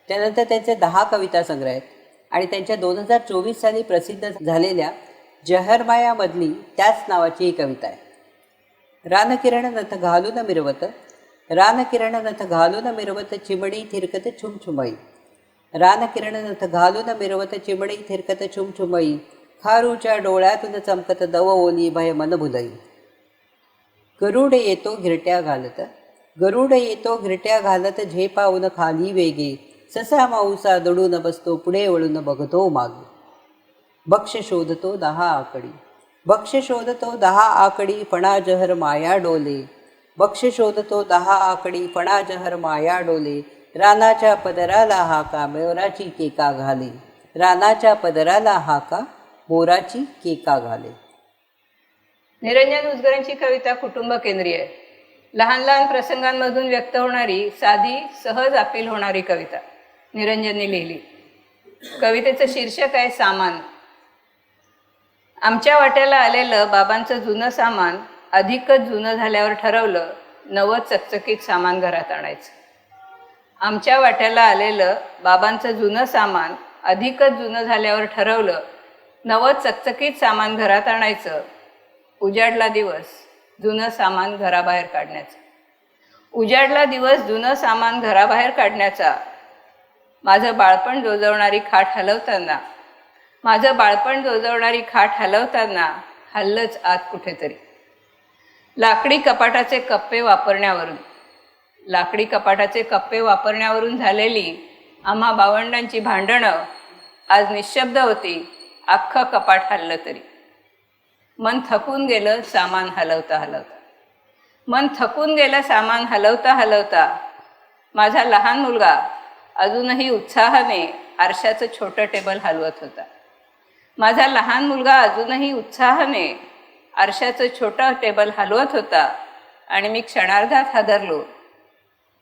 त्यानंतर त्यांचे 10 कविता संग्रह आहेत आणि त्यांच्या 2024 साली प्रसिद्ध झालेल्या जहरमायामधली त्याच नावाची ही कविता आहे. रानकिरण नथ घालून मिरवत, रानकिरण नथ घालून मिरवत, चिमणी थिरकत छुमछुमई, रानकिरण नथ घालून मिरवत, चिमणी थिरकत छुमछुमई, खारूच्या डोळ्यातून चमकत दव ओली भय मन भुलई. गरुड येतो घिरट्या घालत, गरुड येतो घिरट्या घालत, झेपावून खाली वेगे, ससा माऊसा दडून बसतो, पुढे वळून बघतो मागे. बक्ष शोधतो 10 आकडी, बक्ष शोधतो 10 आकडी, फणा जहर माया डोले, बक्ष शोधतो 10 आकडी, फणा जहर माया डोले, रानाच्या पदराला हाका मोराची केका घाले, रानाच्या पदराला हाका मोराची केका घाले. निरंजन उजगरांची कविता कुटुंब केंद्रीय आहे. लहान लहान प्रसंगांमधून व्यक्त होणारी साधी सहज अपील होणारी कविता निरंजनने लिहिली. कवितेचं शीर्षक आहे सामान. आमच्या वाट्याला आलेलं बाबांचं जुनं सामान अधिकच जुनं झाल्यावर ठरवलं नवं चकचकीत सामान घरात आणायचं. आमच्या वाट्याला आलेलं बाबांचं जुनं सामान अधिकच जुनं झाल्यावर ठरवलं नवं चकचकीत सामान घरात आणायचं. उजाडला दिवस जुनं सामान घराबाहेर काढण्याचा, उजाडला दिवस जुनं सामान घराबाहेर काढण्याचा. माझं बाळपण जोजवणारी खाट हलवताना, माझं बाळपण जोजवणारी खाट हलवताना हल्लंच आत कुठेतरी. लाकडी कपाटाचे कप्पे वापरण्यावरून, लाकडी कपाटाचे कप्पे वापरण्यावरून झालेली आम्हा भावंडांची भांडणं आज निशब्द होती. अख्खं कपाट हललं तरी. मन थकून गेलं सामान हलवता हलवता, मन थकून गेलं सामान हलवता हलवता. माझा लहान मुलगा अजूनही उत्साहाने आरशाचं छोटं टेबल हलवत होता. माझा लहान मुलगा अजूनही उत्साहाने आरशाचं छोटं टेबल हलवत होता आणि मी क्षणार्धात हादरलो.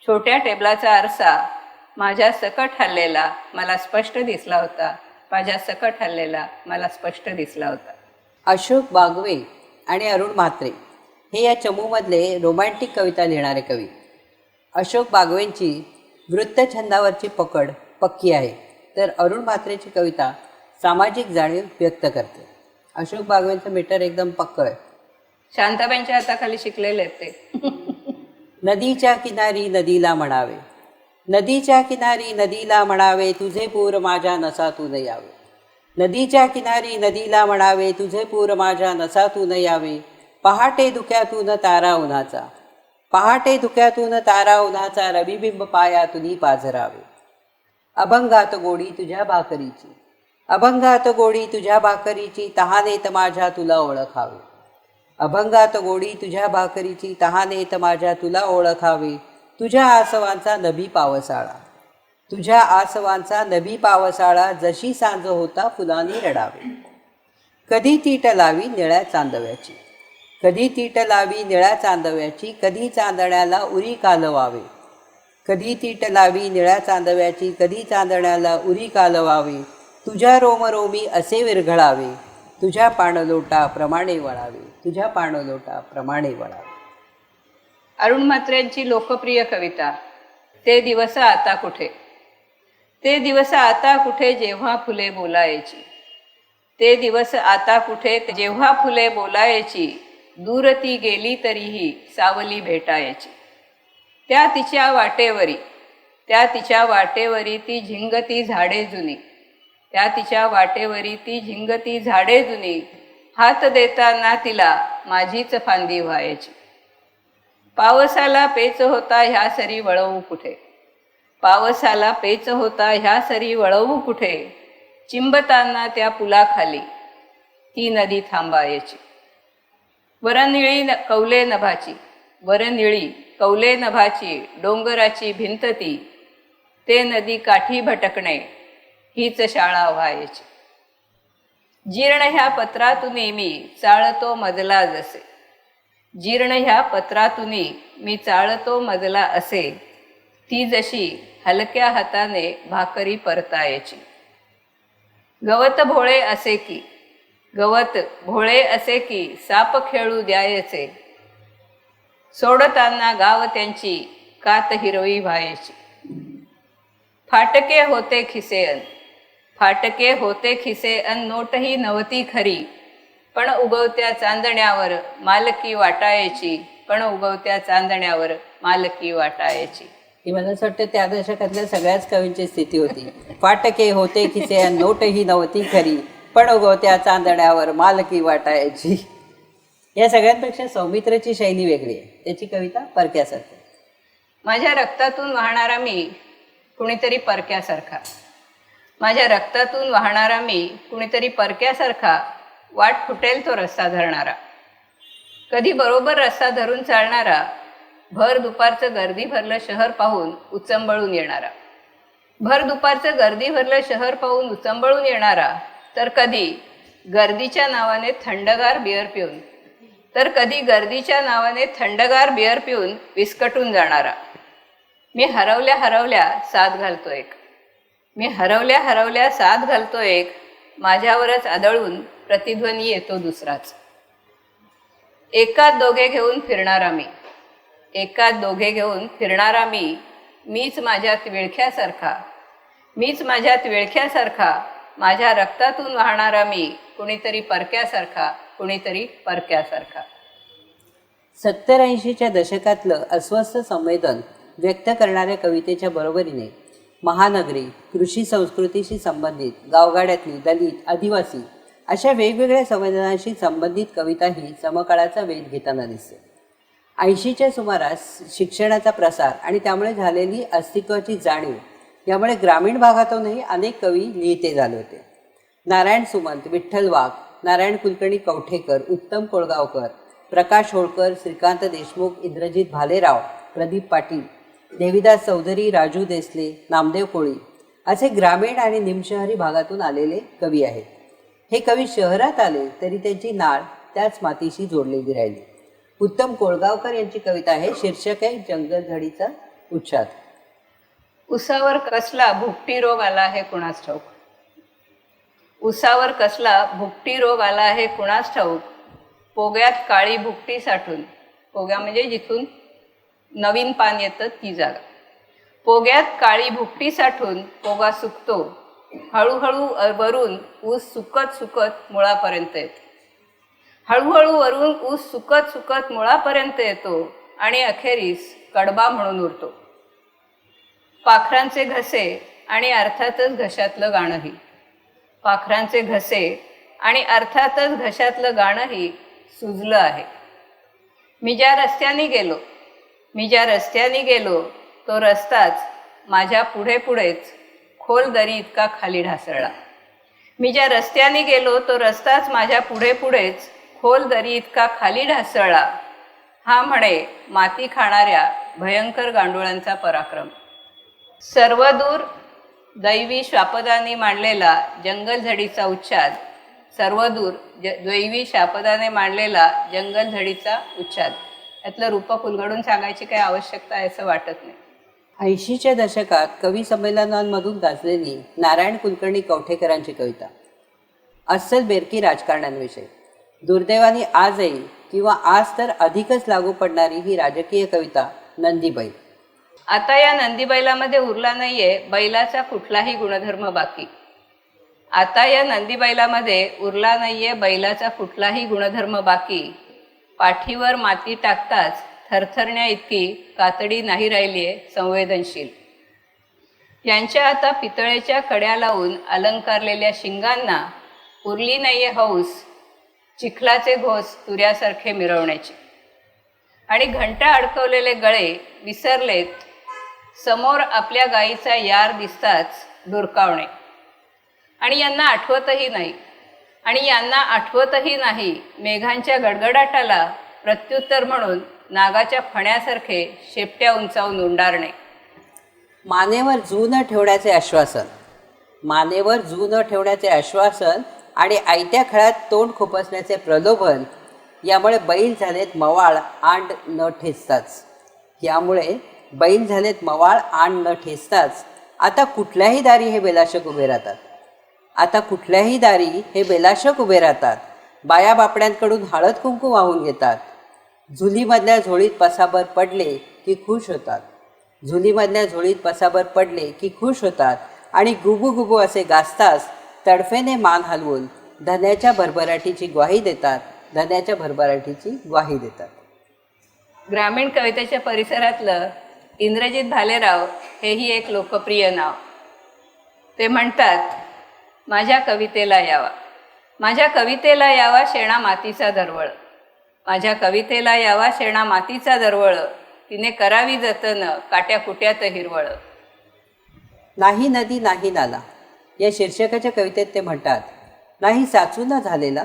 छोट्या टेबलाचा आरसा माझ्या सकट हललेला मला स्पष्ट दिसला होता, माझ्या सकट हललेला मला स्पष्ट दिसला होता. अशोक बागवे आणि अरुण म्हात्रे हे या चमूमधले रोमॅन्टिक कविता लिहिणारे कवी. अशोक बागवेंची वृत्तछंदावरची पकड पक्की आहे, तर अरुण म्हात्रेची कविता सामाजिक जाणीव व्यक्त करते. अशोक बागवेंचं मीटर एकदम पक्कं आहे. शांताबाईंच्या हाताखाली शिकलेले आहेत ते. नदीच्या किनारी नदीला म्हणावे, नदीच्या किनारी नदीला म्हणावे, तुझे पूर माझ्या नसातून यावे, नदीच्या किनारी नदीला म्हणावे, तुझे पूर माझ्या नसातून यावे. पहाटे धुक्यातून तारा उन्हाचा, पहाटे धुक्यातून तारा उन्हाचा, रविबिंब पायातून पाझरावे. अभंगात गोडी तुझ्या भाकरीची, अभंगात गोडी तुझ्या भाकरीची, तहानेत माझ्या तुला ओळखावे, अभंगात गोडी तुझ्या भाकरीची, तहानेत माझ्या तुला ओळखावे. तुझ्या आसवांचा नभी पावसाळा, तुझ्या आसवांचा नभी पावसाळा, जशी सांज होता फुलांनी रडावे. कधी तीट लावी निळ्या चांदव्याची, कधी तीट लावी निळ्या चांदव्याची, कधी चांदण्याला उरी कालवावे, कधी तीट लावी निळ्या चांदव्याची, कधी चांदण्याला उरी कालवावे. तुझ्या रोमरोमी असे विरघळावे, तुझ्या पाणलोटाप्रमाणे वळावे, तुझ्या पाणलोटाप्रमाणे वळावे. अरुण म्हात्रेंची लोकप्रिय कविता ते दिवस आता कुठे. ते दिवस आता कुठे जेव्हा फुले बोलायची, ते दिवस आता कुठे जेव्हा फुले बोलायची, दूर ती गेली तरीही सावली भेटायची. त्या तिच्या वाटेवरी ती झिंगती झाडे जुनी, त्या तिच्या वाटेवरी ती झिंगती झाडे जुनी, हात देताना तिला माझीच फांदी व्हायची. पावसाला पेच होता ह्या सरी वळवू कुठे, पावसाला पेच होता ह्या सरी वळवू कुठे, चिंबताना त्या पुलाखाली ती नदी थांबायची. वरनिळी कौले नभाची, वरनिळी कौले नभाची डोंगराची भिंत ती, ते नदी काठी भटकणे हीच शाळा व्हायची. जीर्ण ह्या पत्रातुनी मी चाळतो मजला जसे, जीर्ण ह्या पत्रातुनी मी चाळतो मजला असे, ती जशी हलक्या हाताने भाकरी परतायची. गवत भोळे असे की, गवत भोळे असे की साप खेळू द्यायचे, सोडताना गाव त्यांची कात हिरवी व्हायची. फाटके होते खिसेअन, फाटके होते खिसेअन नोटही नव्हती खरी, पण उगवत्या चांदण्यावर मालकी वाटायची, पण उगवत्या चांदण्यावर मालकी वाटायची. ही मला असं वाटतं त्या दशकातल्या सगळ्याच कवींची स्थिती होती. फाटके होते खिसे नोटही नव्हती खरी, पण उगवत्या चांदण्यावर मालकी वाटायची. या सगळ्यांपेक्षा सौमित्रची शैली वेगळी आहे. त्याची कविता परक्यासारखी. माझ्या रक्तातून वाहणारा मी कुणीतरी परक्यासारखा, माझ्या रक्तातून वाहणारा मी कुणीतरी परक्यासारखा, वाट फुटेल तो रस्ता धरणारा, कधी बरोबर रस्ता धरून चालणारा, भर दुपारचं गर्दी भरलं शहर पाहून उचंबळून येणारा, भर दुपारचं गर्दी भरलं शहर पाहून उचंबळून येणारा, तर कधी गर्दीच्या नावाने थंडगार बिअर पिऊन, तर कधी गर्दीच्या नावाने थंडगार बिअर पिऊन विस्कटून जाणारा. मी हरवल्या हरवल्या साथ घालतो एक, मी हरवल्या हरवल्या साथ घालतो एक, माझ्यावरच आदळून प्रतिध्वनी येतो दुसराच. एकात दोघे घेऊन फिरणारा मी, एकात दोघे घेऊन फिरणारा मी, मीच माझ्यात विळख्यासारखा, मीच माझ्यात विळख्यासारखा, माझ्या रक्तातून वाहणारा मी कुणीतरी परक्यासारखा, कुणीतरी परक्यासारखा. 70-80च्या दशकातलं अस्वस्थ संवेदन व्यक्त करणाऱ्या कवितेच्या बरोबरीने महानगरी, कृषी संस्कृतीशी संबंधित, गावगाड्यातली, दलित, आदिवासी अशा वेगवेगळ्या संवेदनांशी संबंधित कविताही समकाळाचा वेध घेताना दिसते. 80च्या सुमारास शिक्षणाचा प्रसार आणि त्यामुळे झालेली अस्तित्वाची जाणीव यामुळे ग्रामीण भागातूनही अनेक कवी लिहिते झाले होते. नारायण सुमंत, विठ्ठल वाघ, नारायण कुलकर्णी कवठेकर, उत्तम कोळगावकर, प्रकाश होळकर, श्रीकांत देशमुख, इंद्रजित भालेराव, प्रदीप पाटील, देविदास चौधरी, राजू देसले, नामदेव कोळी असे ग्रामीण आणि निमशहरी भागातून आलेले कवी आहेत. हे कवी शहरात आले तरी त्यांची नाळ त्याच मातीशी जोडलेली राहिली. उत्तम कोळगावकर यांची कविता आहे, शीर्षक आहे जंगलझडीचा उच्छाद. उसावर कसला भुकटी रोग आला आहे कुणास ठाऊक, उसावर कसला भुकटी रोग आला आहे कुणास ठाऊक, पोग्यात काळी भुकटी साठून, पोग्या म्हणजे जिथून नवीन पान येतं ती जागा, पोग्यात काळी भुकटी साठून पोगा सुकतो, हळूहळू वरून ऊस सुकत सुकत मुळापर्यंत येतो, हळूहळू वरून ऊस सुकत सुकत मुळापर्यंत येतो आणि अखेरीस कडबा म्हणून उरतो. पाखरांचे घसे आणि अर्थातच घशातलं गाणंही, पाखरांचे घसे आणि अर्थातच घशातलं गाणंही सुजलं आहे. मी ज्या रस्त्याने गेलो, मी ज्या रस्त्याने गेलो तो रस्ताच माझ्या पुढे पुढेच खोल दरी इतका खाली ढासळला, मी ज्या रस्त्याने गेलो तो रस्ताच माझ्या पुढे पुढेच खोल दरी इतका खाली ढासळला. हा म्हणे माती खाणाऱ्या भयंकर गांडुळांचा पराक्रम. सर्वदूर दैवी शापदाने मांडलेला जंगलझडीचा उच्छाद, सर्वदूर दैवी शापदाने मांडलेला जंगलझडीचा उच्छाद. यातलं रूपक उलगडून सांगायची काही आवश्यकता आहे असं वाटत नाही. 80च्या दशकात कवी संमेलनांमधून गाजलेली नारायण कुलकर्णी कवठेकरांची कविता, अस्सल बेरकी राजकारण्यांविषयी. दुर्दैवाने आजही किंवा आज तर अधिकच लागू पडणारी ही राजकीय कविता नंदीबैल. आता या नंदीबैलामध्ये उरला नाहीये बैलाचा कुठलाही गुणधर्म बाकी. आता या नंदीबैलामध्ये उरला नाहीये बैलाचा कुठलाही गुणधर्म बाकी. पाठीवर माती टाकताच थरथरण्या इतकी कातडी नाही राहिलीये संवेदनशील. यांच्या आता पितळेच्या कड्या लावून अलंकारलेल्या शिंगांना उरली नाहीये हौस चिखलाचे घोस तुऱ्यासारखे मिरवण्याची. आणि घंटा अडकवलेले गळे विसरलेत समोर आपल्या गायीचा यार दिसताच डुरकावणे. आणि यांना आठवतही नाही मेघांच्या गडगडाटाला प्रत्युत्तर म्हणून नागाच्या फण्यासारखे शेपट्या उंचावून उंडारणे. मानेवर जू न ठेवण्याचे आश्वासन, मानेवर जू न ठेवण्याचे आश्वासन आणि आयत्या खेळात तोंड खुपसण्याचे प्रलोभन यामुळे बैल झालेत मवाळ आंड न ठेचताच. यामुळे बैल झालेत मवाळ आंड न ठेचताच. आता कुठल्याही दारी हे बेलाशक उभे राहतात. आता कुठल्याही दारी हे बेलाशक उभे राहतात. बाया बापड्यांकडून हळद कुंकू वाहून घेतात. झुलीमधल्या झोळीत पसाभर पडले की खुश होतात. झुलीमधल्या झोळीत पसाभर पडले की खुश होतात आणि गुबू गुबू असे गाजताच तडफेने मान हलवून धन्याच्या भरभराटीची ग्वाही देतात. धन्याच्या भरभराटीची ग्वाही देतात. ग्रामीण कवितेच्या परिसरातलं इंद्रजित भालेराव हेही एक लोकप्रिय नाव. ते म्हणतात, माझ्या कवितेला यावा, माझ्या कवितेला यावा शेणा मातीचा दरवळ, माझ्या कवितेला यावा शेणा मातीचा दरवळ, तिने करावी जतन काट्या कुट्यात हिरवळ. नाही नदी नाही नाला या शीर्षकाच्या कवितेत ते म्हणतात, नाही साचून झालेला,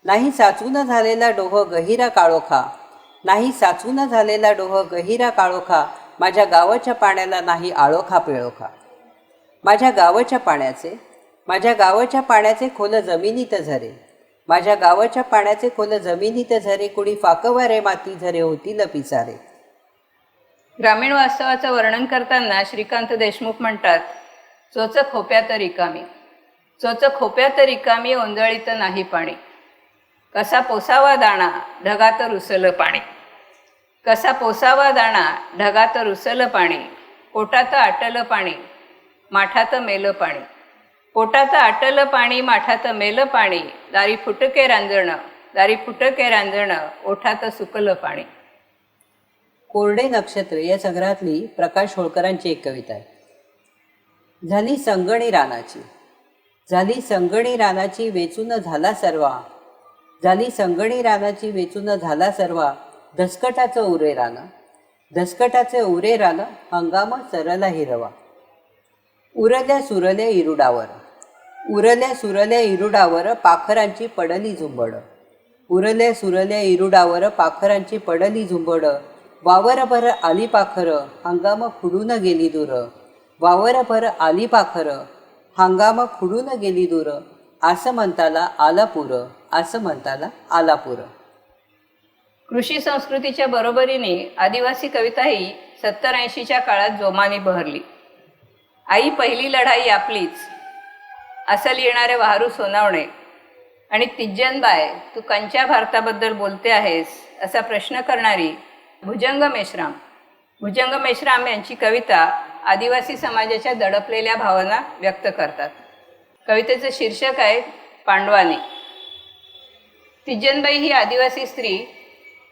नाही साचून झालेला डोह गहिरा काळोखा, नाही साचून झालेला डोह गहिरा काळोखा, माझ्या गावाच्या पाण्याला नाही आळोखा पिळोखा. माझ्या गावाच्या पाण्याचे खोल जमिनीत झरे, माझ्या गावाच्या पाण्याचे खोल जमिनीत झरे, कुणी फाकवारे माती झरे होतील पिसारे. ग्रामीण वास्तवाचं वर्णन करताना श्रीकांत देशमुख म्हणतात, चोच खोप्यात रिकामी, चोच खोप्यात रिकामी ओंजळीत नाही पाणी, कसा पोसावा दाणा ढगात रुसलं पाणी, कसा पोसावा दाणा ढगात रुसलं पाणी, पोटात आटलं पाणी माठात मेलं पाणी, पोटात आटलं पाणी माठात मेलं पाणी, दारी फुटके रांजणं ओठात सुकलं पाणी. कोरडे नक्षत्र या संग्रहातली प्रकाश होळकरांची एक कविता आहे. झाली संगणी रानाची, झाली संगणी रानाची वेचून झाला सर्वा, झाली संगणी रानाची वेचून झाला सर्वा, धसकटाचं उरे रानं, धसकटाचे उरे रानं, हंगाम सरला हिरवा. उरल्या सुरल्या इरुडावर, उरल्या सुरल्या इरुडावर पाखरांची पडली झुंबड, उरल्या सुरल्या इरुडावर पाखरांची पडली झुंबड, वावरभर आली पाखरं हंगाम खुडून गेली दूर, वावरभर आली पाखरं हंगाम खुडून गेली दूर, असं म्हणताला आला पूर, असं म्हणताला आला पूर. कृषी संस्कृतीच्या बरोबरीने आदिवासी कविताही 70-80च्या काळात जोमाने बहरली. आई पहिली लढाई आपलीच असं लिहिणारे वाहरू सोनावणे आणि तिज्जनबाय तू कंच्या भारताबद्दल बोलते आहेस असा प्रश्न करणारी भुजंग मेश्राम यांची कविता आदिवासी समाजाच्या दडपलेल्या भावना व्यक्त करतात. कवितेचं शीर्षक आहे पांडवानी. तिज्जनबाई ही आदिवासी स्त्री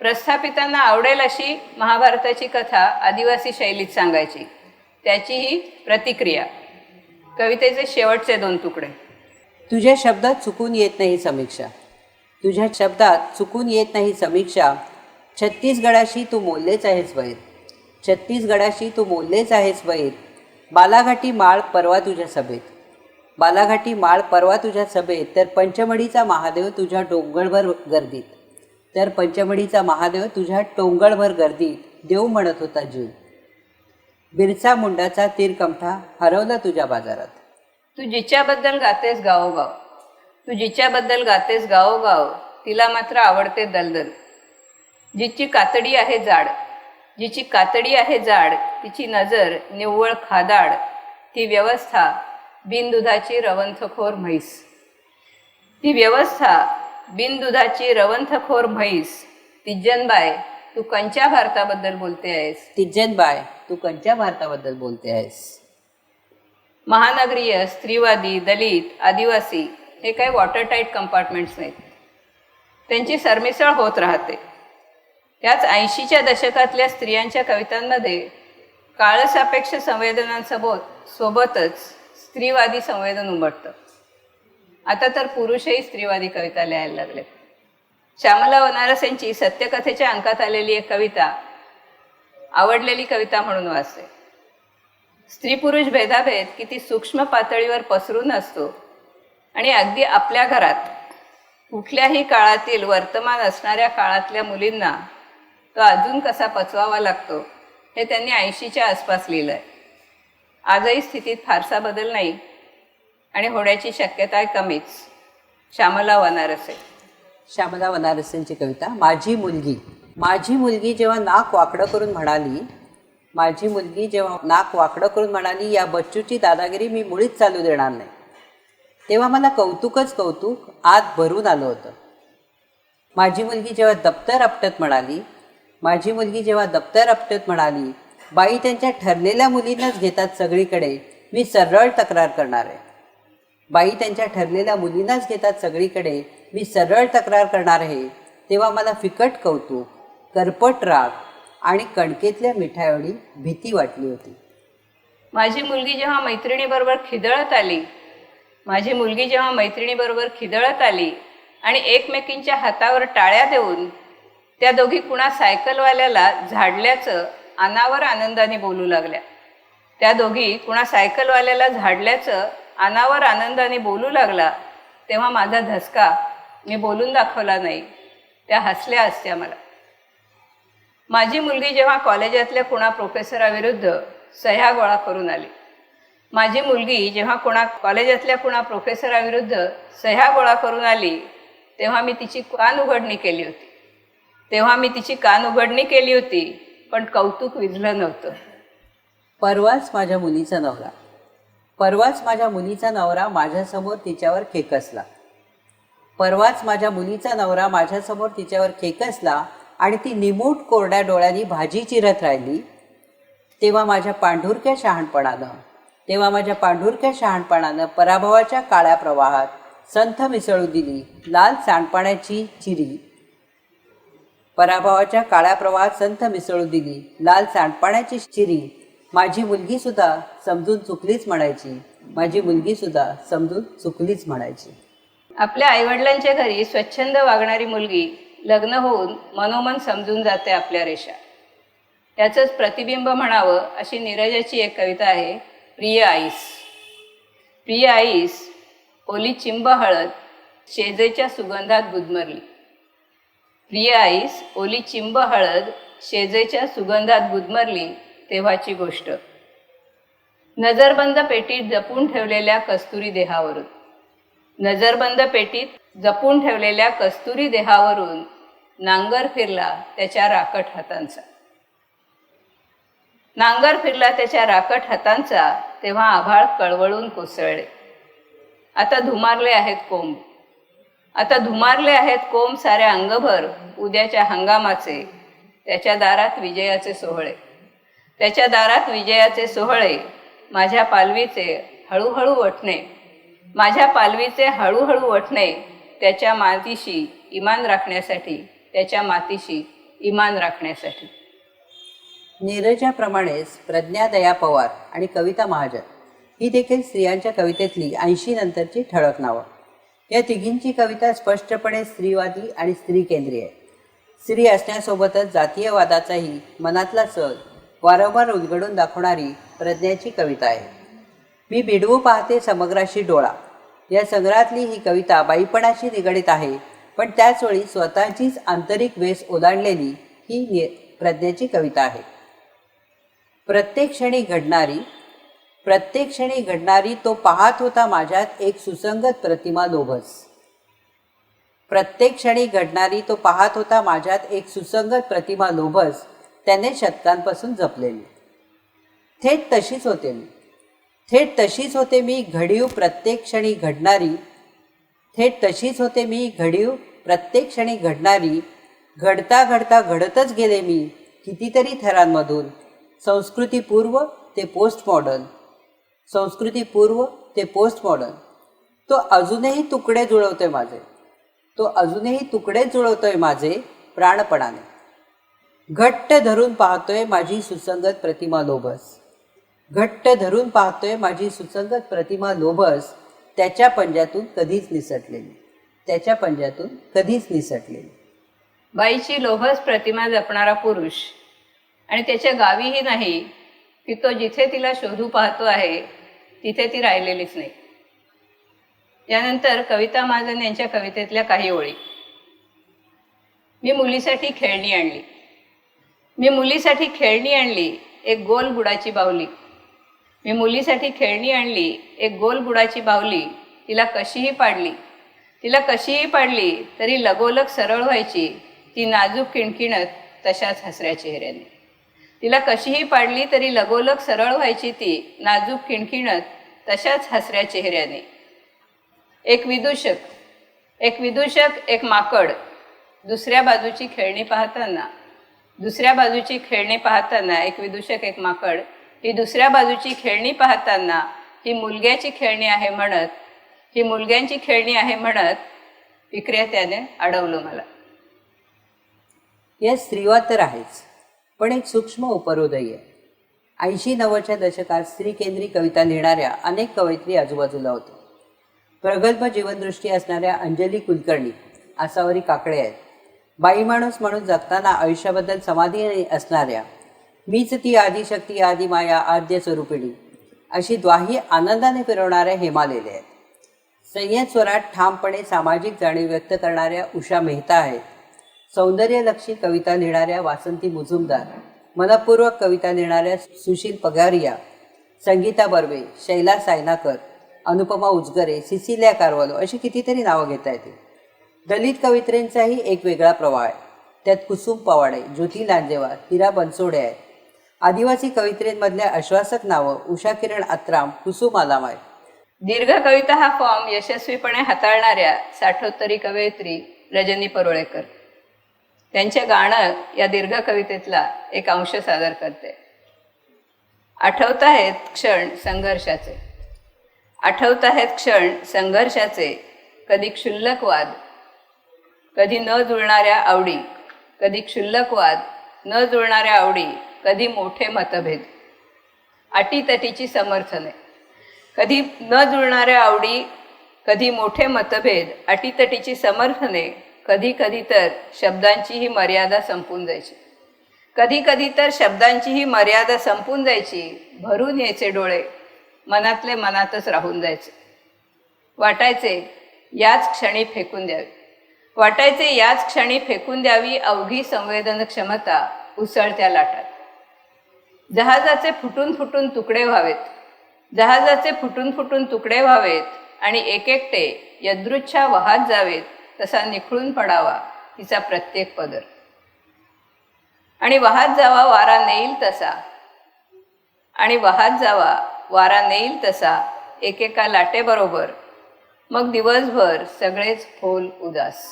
प्रस्थापितांना आवडेल अशी महाभारताची कथा आदिवासी शैलीत सांगायची. त्याची ही प्रतिक्रिया. कवितेचे शेवटचे 2 तुकडे. तुझ्या शब्दात चुकून येत नाही समीक्षा, तुझ्या शब्दात चुकून येत नाही समीक्षा, छत्तीसगडाशी तू मोल्लेच आहेस वैर, छत्तीसगडाशी तू मोल्लेच आहेस वैर, बालाघाटी माळ परवा तुझ्या सभेत, बालाघाटी माळ परवा तुझ्या सभेत, तर पंचमढीचा महादेव तुझ्या डोंगरभर गर्दीत, तर पंचमढीचा महादेव तुझ्या टोंगळभर गर्दीत देव म्हणत होता जीव, बिरसा मुंडाचा तीरकमठा हरवला तुझ्या बाजारात. तू जिच्याबद्दल गातेस गावोगाव, तू जिच्याबद्दल गातेस गावोगाव, तिला मात्र आवडते दलदल, जिची कातडी आहे जाड, जिची कातडी आहे जाड, तिची नजर निव्वळ खादाड, ती व्यवस्था बिनदुधाची रवंथखोर म्हैस, ती व्यवस्था बिनदुधाची रवंथखोर म्हैस. तिज्जनबाय तू कंच्या भारताबद्दल बोलते आहेस? तिज्जनबाय, तू कंच्या भारताबद्दल बोलते आहेस? महानगरीय, स्त्रीवादी, दलित, आदिवासी हे काही वॉटर टाईट कंपार्टमेंट्स नाहीत. त्यांची सरमिसळ होत राहते. याच 80च्या दशकातल्या स्त्रियांच्या कवितांमध्ये काळसापेक्ष सोबतच स्त्रीवादी संवेदन उमटतं. आता तर पुरुषही स्त्रीवादी कविता लिहायला लागले. श्यामला वनारस यांची सत्यकथेच्या अंकात आलेली एक कविता आवडलेली कविता म्हणून वाचते. स्त्री पुरुष भेदाभेद किती सूक्ष्म पातळीवर पसरून असतो आणि अगदी आपल्या घरात कुठल्याही काळातील वर्तमान असणाऱ्या काळातल्या मुलींना तो अजून कसा पचवावा लागतो हे त्यांनी 80च्या आसपास लिहिलं आहे. आजही स्थितीत फारसा बदल नाही आणि होण्याची शक्यता आहे कमीच. श्यामला वनारसे. श्यामला वनारसेंची कविता. माझी मुलगी. माझी मुलगी जेव्हा नाक वाकडं करून म्हणाली, माझी मुलगी जेव्हा नाक वाकडं करून म्हणाली, या बच्चूची दादागिरी मी मुळीच चालू देणार नाही, तेव्हा मला कौतुकच कौतुक आत भरून आलं होतं. माझी मुलगी जेव्हा दप्तर आपटत म्हणाली, माझी मुलगी जेव्हा दप्तर आपटत म्हणाली, बाई त्यांच्या ठरलेल्या मुलींनाच घेतात सगळीकडे, मी सरळ तक्रार करणार आहे. बाई त्यांच्या ठरलेल्या मुलींनाच घेतात सगळीकडे, मी सरळ तक्रार करणार आहे, तेव्हा मला फिकट कौतुक, करपट राग आणि कणकेतल्या मिठाएवढी भीती वाटली होती. माझी मुलगी जेव्हा मैत्रिणीबरोबर खिदळत आली, माझी मुलगी जेव्हा मैत्रिणीबरोबर खिदळत आली आणि एकमेकींच्या हातावर टाळ्या देऊन त्या दोघी कुणा सायकलवाल्याला झाडल्याचं अनावर आनंदाने बोलू लागल्या, त्या दोघी कुणा सायकलवाल्याला झाडल्याचं अनावर आनंदाने बोलू लागला, तेव्हा माझा धसका मी बोलून दाखवला नाही, त्या हसल्या असत्या मला. माझी मुलगी जेव्हा कॉलेजातल्या कुणा प्रोफेसराविरुद्ध सह्या गोळा करून आली, माझी मुलगी जेव्हा कॉलेजातल्या कुणा प्रोफेसराविरुद्ध सह्या गोळा करून आली, तेव्हा मी तिची कान उघडणी केली होती, पण कौतुक विझलं नव्हतं. परवाच माझ्या मुलीचा नवरा माझ्यासमोर तिच्यावर खेकसला. परवाच माझ्या मुलीचा नवरा माझ्यासमोर तिच्यावर खेकसला आणि ती निमूट कोरड्या डोळ्यांनी भाजी चिरत राहिली, तेव्हा माझ्या पांढुरक्या शहाणपणानं पराभवाच्या काळ्या प्रवाहात संथ मिसळू दिली लाल सांडपाण्याची चिरी. माझी मुलगी सुद्धा समजून चुकलीच म्हणायची. आपल्या आईवडिलांच्या घरी स्वच्छंद वागणारी मुलगी लग्न होऊन मनोमन समजून जाते आपल्या रेषा. याचंच प्रतिबिंब म्हणावं अशी नीरजाची एक कविता आहे, प्रिय आईस ओली चिंब हळद शेजेच्या सुगंधात गुदमरली. प्रिय आईस ओली चिंब हळद शेजेच्या सुगंधात गुदमरली तेव्हाची गोष्ट. नजरबंद पेटीत जपून ठेवलेल्या कस्तुरी देहावरून नांगर फिरला त्याच्या राकट हातांचा, तेव्हा आभाळ कळवळून कोसळले. आता धुमारले आहेत कोंब साऱ्या अंगभर उद्याच्या हंगामाचे, त्याच्या दारात विजयाचे सोहळे, माझ्या पालवीचे हळूहळू वठणे, त्याच्या मातीशी इमान राखण्यासाठी. नीरजाप्रमाणेच प्रज्ञा दया पवार आणि कविता महाजन ही देखील स्त्रियांच्या कवितेतली 80 नंतरची ठळक नावं. या तिघींची कविता स्पष्टपणे स्त्रीवादी आणि स्त्रीकेंद्रीय आहे. स्त्री असण्यासोबतच जातीयवादाचाही मनातला सल वारंवार उलगडून दाखवणारी प्रज्ञाची कविता आहे. मी भिडवू पाहते समग्राशी डोळा या संग्रहातली ही कविता बाईपणाशी निगडीत आहे, पण त्याचवेळी स्वतःचीच आंतरिक वेस ओलांडलेली ही प्रज्ञाची कविता आहे. प्रत्येक क्षणी घडणारी तो पाहत होता माझ्यात एक सुसंगत प्रतिमा लोभस, त्याने शतकांपासून जपलेली. थेट तशीच होते मी घडीव प्रत्येक क्षणी घडणारी, घडता घडता घडतच गेले मी कितीतरी थरांमधून, संस्कृतीपूर्व ते पोस्ट मॉडर्न, संस्कृतीपूर्व ते पोस्ट मॉडर्न. तो अजूनही तुकडे जुळवतोय माझे, तो अजूनही तुकडे जुळवतोय माझे प्राणपणाने. घट्ट धरून पाहतोय माझी सुसंगत प्रतिमा लोभस, घट्ट धरून पाहतोय माझी सुसंगत प्रतिमा लोभस, त्याच्या पंजातून कधीच निसटलेली, त्याच्या पंजातून कधीच निसटलेली. बाईची लोभस प्रतिमा जपणारा पुरुष आणि त्याच्या गावीही नाही की तो जिथे तिला शोधू पाहतो आहे तिथे ती राहिलेलीच नाही. यानंतर कविता महाजन यांच्या कवितेतल्या काही ओळी. मी मुलीसाठी खेळणी आणली, मी मुलीसाठी खेळणी आणली एक गोल बुडाची बाहुली, मी मुलीसाठी खेळणी आणली एक गोल बुडाची बाहुली, तिला कशीही पाडली, तिला कशीही पाडली तरी लगोलग सरळ व्हायची ती नाजूक किणकिणत तशाच हसऱ्या चेहऱ्याने, तिला कशीही पाडली तरी लगोलग सरळ व्हायची ती नाजूक किणकिणत तशाच हसऱ्या चेहऱ्याने. एक विदूषक, एक विदूषक, एक माकड दुसऱ्या बाजूची खेळणी पाहताना, दुसऱ्या बाजूची खेळणी पाहताना, एक विदूषक एक माकड ही दुसऱ्या बाजूची खेळणी पाहताना ही मुलग्याची खेळणी आहे म्हणत, ही मुलग्यांची खेळणी आहे म्हणत विक्रेत्याने अडवलं मला. या स्त्रीवाद तर आहेच, पण एक सूक्ष्म उपरोदय आहे. 80-90च्या दशकात स्त्रीकेंद्री कविता लिहिणाऱ्या अनेक कवयित्री आजूबाजूला होत्या. प्रगल्भ जीवनदृष्टी असणाऱ्या अंजली कुलकर्णी, आसावरी काकडे आहेत. बाई माणूस म्हणून जगताना आयुष्याबद्दल समाधी असणाऱ्या मीच ती आदिशक्ती आदिमाया आद्य स्वरूपिणी अशी द्वाही आनंदाने फिरवणाऱ्या हेमा लेले आहेत. संयत स्वरात ठामपणे सामाजिक जाणीव व्यक्त करणाऱ्या उषा मेहता आहेत. सौंदर्यलक्षी कविता लिहिणाऱ्या वासंती मुजुमदार, मनपूर्वक कविता लिहिणाऱ्या सुशील पगारिया, संगीता बर्वे, शैला सायनाकर, अनुपमा उजगरे, सिसिलिया कारवालो अशी कितीतरी नावं घेता येतील. दलित कवित्रींचाही एक वेगळा प्रवाह आहे. त्यात कुसुम पवाडे, ज्योती लांजेवार, हिरा बनसोडे आहेत. आदिवासी कवित्रींमधल्या आश्वासक नावं उषा किरण आत्राम, कुसुम आलाम आहेत. दीर्घ कविता हा फॉर्म यशस्वीपणे हाताळणाऱ्या साठोत्तरी कवयित्री रजनी परोळेकर, त्यांचे गाणं या दीर्घ कवितेतला एक अंश सादर करते. आठवत आहेत क्षण संघर्षाचे, आठवत आहेत क्षण संघर्षाचे, कधी क्षुल्लक वाद, कधी न जुळणाऱ्या आवडी, कधी क्षुल्लक वाद, न जुळणाऱ्या आवडी, कधी मोठे मतभेद, अटीतटीची समर्थने, कधी न जुळणाऱ्या आवडी, कधी मोठे मतभेद, अटीतटीची समर्थने, कधी कधी तर शब्दांचीही मर्यादा संपून जायची, कधी कधी तर शब्दांचीही मर्यादा संपून जायची, भरून यायचे डोळे, मनातले मनातच राहून जायचे. वाटायचे याच क्षणी फेकून द्यावी, वाटायचे याच क्षणी फेकून द्यावी अवघी संवेदन क्षमता उसळत्या लाटात. जहाजाचे फुटून फुटून तुकडे व्हावेत, जहाजाचे फुटून फुटून तुकडे व्हावेत आणि एकेकटे यदृच्छा वाहत जावेत तसा निखळून पडावा तिचा प्रत्येक पदर, आणि वाहत जावा वारा नेईल तसा, आणि वाहत जावा वारा नेईल तसा एकेका लाटेबरोबर. मग दिवसभर सगळेच फोल उदास,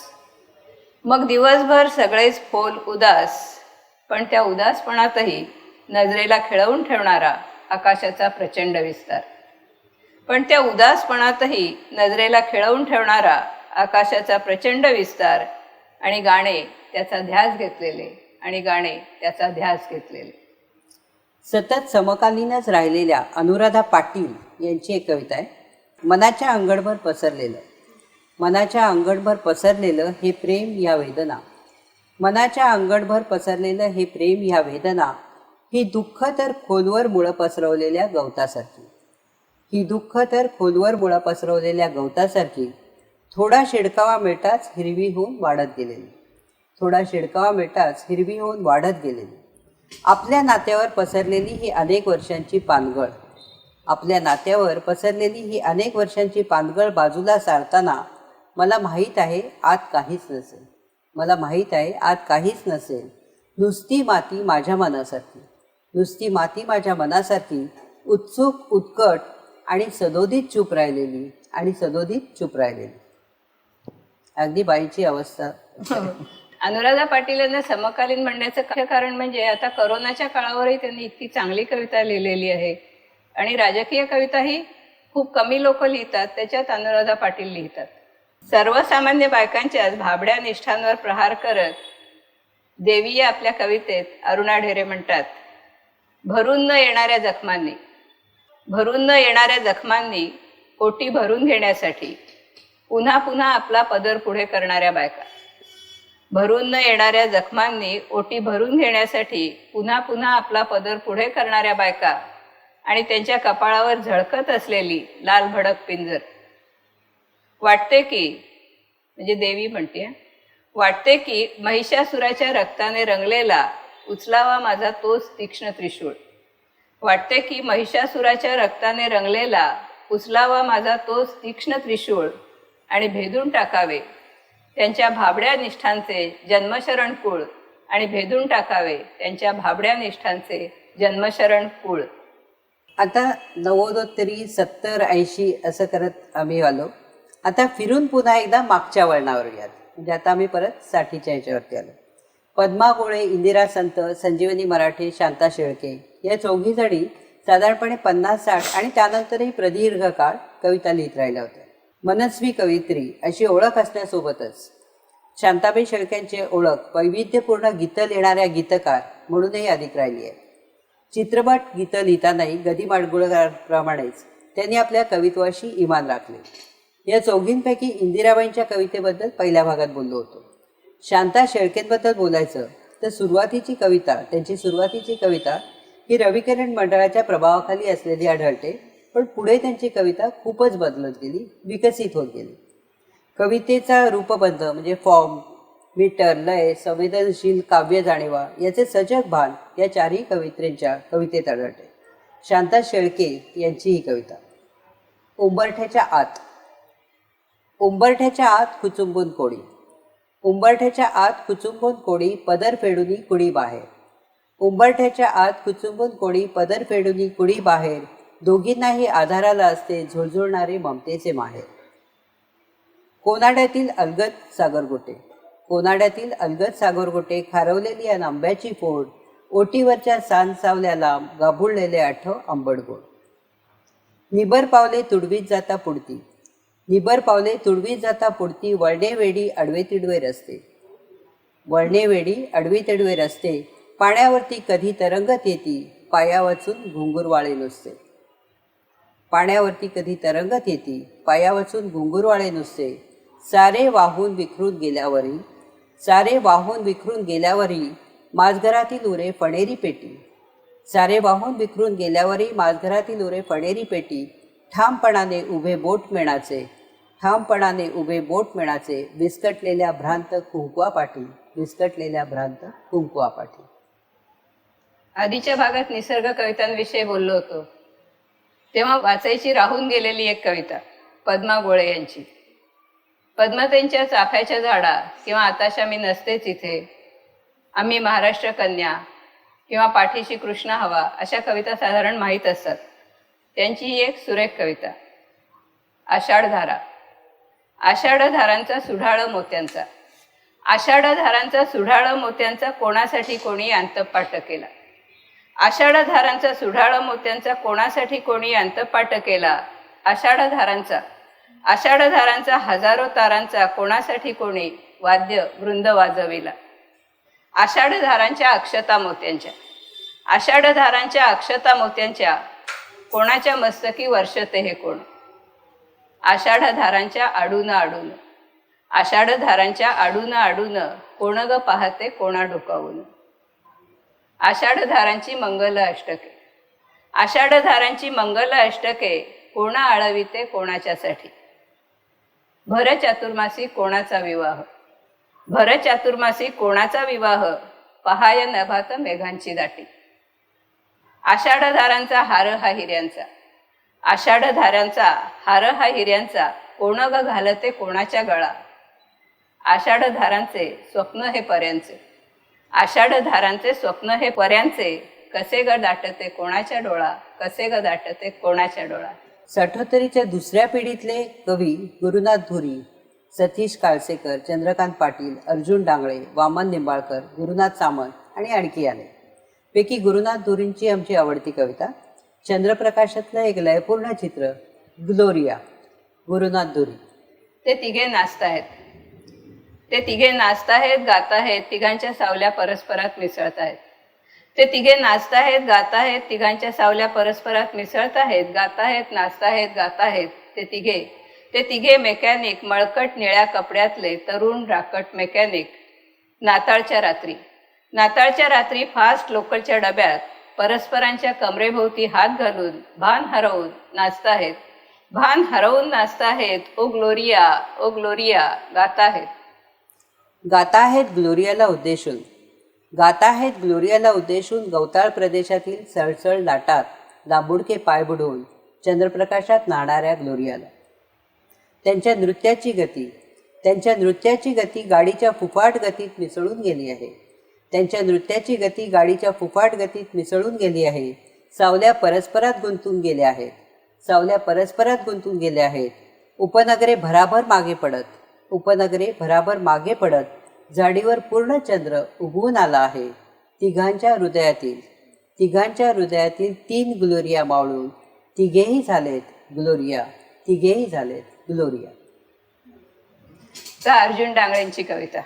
मग दिवसभर सगळेच फोल उदास, पण त्या उदासपणातही नजरेला खिळवून ठेवणारा आकाशाचा प्रचंड विस्तार, पण त्या उदासपणातही नजरेला खिळवून ठेवणारा आकाशाचा प्रचंड विस्तार, आणि गाणे त्याचा ध्यास घेतलेले, आणि गाणे त्याचा ध्यास घेतलेले. सतत समकालीनच राहिलेल्या अनुराधा पाटील यांची एक कविता आहे. मनाच्या अंगणभर पसरलेलं, मनाच्या अंगणभर पसरलेलं हे प्रेम ह्या वेदना, मनाच्या अंगणभर पसरलेलं हे प्रेम ह्या वेदना, ही दुःख तर खोलवर मुळं पसरवलेल्या गवतासारखी, ही दुःख तर खोलवर मुळं पसरवलेल्या गवतासारखी, थोडा शिडकावा मिळताच हिरवी होऊन वाढत गेलेली, थोडा शिडकावा मिळताच हिरवी होऊन वाढत गेलेली. आपल्या नात्यावर पसरलेली ही अनेक वर्षांची पानगळ, आपल्या नात्यावर पसरलेली ही अनेक वर्षांची पानगळ बाजूला सारताना मला माहीत आहे आत काहीच नसेल, मला माहीत आहे आत काहीच नसेल, नुसती माती माझ्या मनासारखी, नुसती माती माझ्या मनासारखी, उत्सुक उत्कट आणि सदोदित चूप राहिलेली, आणि सदोदित चूप राहिलेली. अगदी बाईची अवस्था. अनुराधा पाटील यांना समकालीन म्हणण्याचं मुख्य कारण म्हणजे आता करोनाच्या काळावरही त्यांनी इतकी चांगली कविता लिहिलेली आहे आणि राजकीय कविताही खूप कमी लोक लिहितात, त्याच्यात अनुराधा पाटील लिहितात. सर्वसामान्य बायकांच्याच भाबड्या निष्ठांवर प्रहार करत देवी या आपल्या कवितेत अरुणा ढेरे म्हणतात, भरून न येणाऱ्या जखमांनी ओटी भरून घेण्यासाठी पुन्हा पुन्हा आपला पदर पुढे करणाऱ्या बायका. भरून न येणाऱ्या जखमांनी ओटी भरून घेण्यासाठी पुन्हा पुन्हा आपला पदर पुढे करणाऱ्या बायका आणि त्यांच्या कपाळावर झळकत असलेली लाल भडक पिंजर. वाटते की, म्हणजे देवी म्हणते, वाटते की महिषासुराच्या रक्ताने रंगलेला उचलावा माझा तोच तीक्ष्ण त्रिशूळ. वाटते की महिषासुराच्या रक्ताने रंगलेला उचलावा माझा तोच तीक्ष्ण त्रिशूळ आणि भेदून टाकावे त्यांच्या भाबड्या निष्ठांचे जन्मशरण कुळ आणि भेदून टाकावे त्यांच्या भाबड्या निष्ठांचे जन्मशरण कुळ. आता नव्वदोत्तरी 70-80 असं करत आम्ही आलो. आता फिरून पुन्हा एकदा मागच्या वळणावर यात, म्हणजे आता आम्ही परत 60च्या ह्याच्यावरती आलो. पद्मा गोळे, इंदिरा संत, संजीवनी मराठे, शांता शेळके या चौघीजणी साधारणपणे 50-60 आणि त्यानंतरही प्रदीर्घ काळ कविता लिहित राहिल्या होत्या. मनस्वी कवयित्री अशी ओळख असण्यासोबतच शांताबाई शेळक्यांची ओळख वैविध्यपूर्ण गीतं लिहिणाऱ्या गीतकार म्हणूनही अधिक राहिली आहे. चित्रपट गीतं लिहितानाही गदी माडगुळकरांप्रमाणेच त्यांनी आपल्या कवित्वाशी इमान राखले. या चौघींपैकी इंदिराबाईंच्या कवितेबद्दल पहिल्या भागात बोललो होतो. शांता शेळकेंबद्दल बोलायचं तर त्यांची सुरुवातीची कविता ही रविकिरण मंडळाच्या प्रभावाखाली असलेली आढळते, पण पुढे त्यांची कविता खूपच बदलत गेली, विकसित होत गेली. कवितेचा रूपबंध म्हणजे फॉर्म, मीटर, लय, संवेदनशील काव्य जाणीवा याचे सजग भान या चारही कवयित्रींच्या कवितेत आढळते. शांता शेळके यांची ही कविता. उंबरठ्याच्या आत कुचुंबून कोडी. उंबरठ्याच्या आत कुचुंबून कोडी पदर फेडुनी कुडी बाहेर. उंबरठ्याच्या आत कुचुंबून कोडी पदर फेडुनी कुडी बाहेर. दोघींनाही आधाराला असते झुळझुळणारे ममतेचे माहेर. कोनाड्यातील अलगद सागरगोटे खारवलेली या आंब्याची फोड. ओटीवरच्या सावल्याला गाभुळलेले आठव आंबटगोड. निबर पावले तुडवीत जाता पुढती वळणे वेडी आडवे तिडवे रस्ते. पाण्यावरती कधी तरंगत येती पाया वाचून घुंगुरवाळे नुसते. सारे वाहून विखरून गेल्यावरही माझघरातील उरे फणेरी पेटी. ठामपणाने उभे बोट मेणाचे विस्कटलेल्या भ्रांत कुंकुवापाठी. आधीच्या भागात निसर्ग कवितांविषयी बोललो होतो, तेव्हा वाचायची राहून गेलेली एक कविता पद्मा गोळे यांची. पद्माताईंच्या चाफ्याच्या झाडा किंवा आताशा मी नसतेच इथे, आम्ही महाराष्ट्र कन्या किंवा पाठीशी कृष्ण हवा अशा कविता साधारण माहीत असतात. त्यांची ही एक सुरेख कविता. आषाढ धारांचा सुढाळ मोत्यांचा कोणासाठी कोणी अंतपाट केला. आषाढ धारांचा हजारो तारांचा कोणासाठी कोणी वाद्य वृंद वाजविला. आषाढ धारांच्या अक्षता कोणाच्या मस्तकी वर्षते हे कोण. आषाढ धारांच्या आडून कोण ग पाहते कोणा डोकावून. आषाढ धारांची मंगल अष्टके कोणा आळविते कोणाच्यासाठी. भर चातुर्मासी कोणाचा विवाह पहाय नभात मेघांची दाटी. आषाढ धारांचा हार हा हिऱ्यांचा कोण ग घालते कोणाच्या गळा. आषाढ धारांचे स्वप्न हे पर्यांचे कसे ग दाटते कोणाच्या डोळा. 78च्या दुसऱ्या पिढीतले कवी गुरुनाथ धुरी सतीश काळसेकर, चंद्रकांत पाटील, अर्जुन डांगळे, वामन निंबाळकर, गुरुनाथ सामंत आणि आणखी आले. पैकी गुरुनाथ धुरींची आमची आवडती कविता चंद्रप्रकाशातलं एक लयपूर्ण चित्र ग्लोरिया. गुरुनाथ धुरी. ते तिघे नाचताहेत, ते तिघे नाचताहेत, गाताहेत, तिघांच्या सावल्या परस्परात मिसळताहेत. ते तिघे नाचताहेत, गाताहेत, तिघांच्या सावल्या परस्परात मिसळताहेत, गाताहेत, नाचताहेत, गाताहेत. ते तिघे मेकॅनिक, मळकट निळ्या कपड्यातले तरुण राकट मेकॅनिक. नाताळच्या रात्री फास्ट लोकलच्या डब्यात परस्परांच्या कमरेभोवती हात घालून भान हरवून नाचताहेत. ओ ग्लोरिया, ओ ग्लोरिया गाताहेत. गाताहेत ग्लोरियाला उद्देशून गवताळ प्रदेशातील सळसळ लाटात लांबुडके पाय बुडवून चंद्रप्रकाशात नाहणाऱ्या ग्लोरियाला. त्यांच्या नृत्याची गती गाडीच्या फुफाट गतीत मिसळून गेली आहे. सावल्या परस्परात गुंतून गेल्या आहेत. उपनगरे भराभर मागे पडत झाडीवर पूर्ण चंद्र उगवून आला आहे. तिघांच्या हृदयातील 3 ग्लोरिया मावळून तिघेही झालेत ग्लोरिया. अर्जुन डांगळेंची कविता.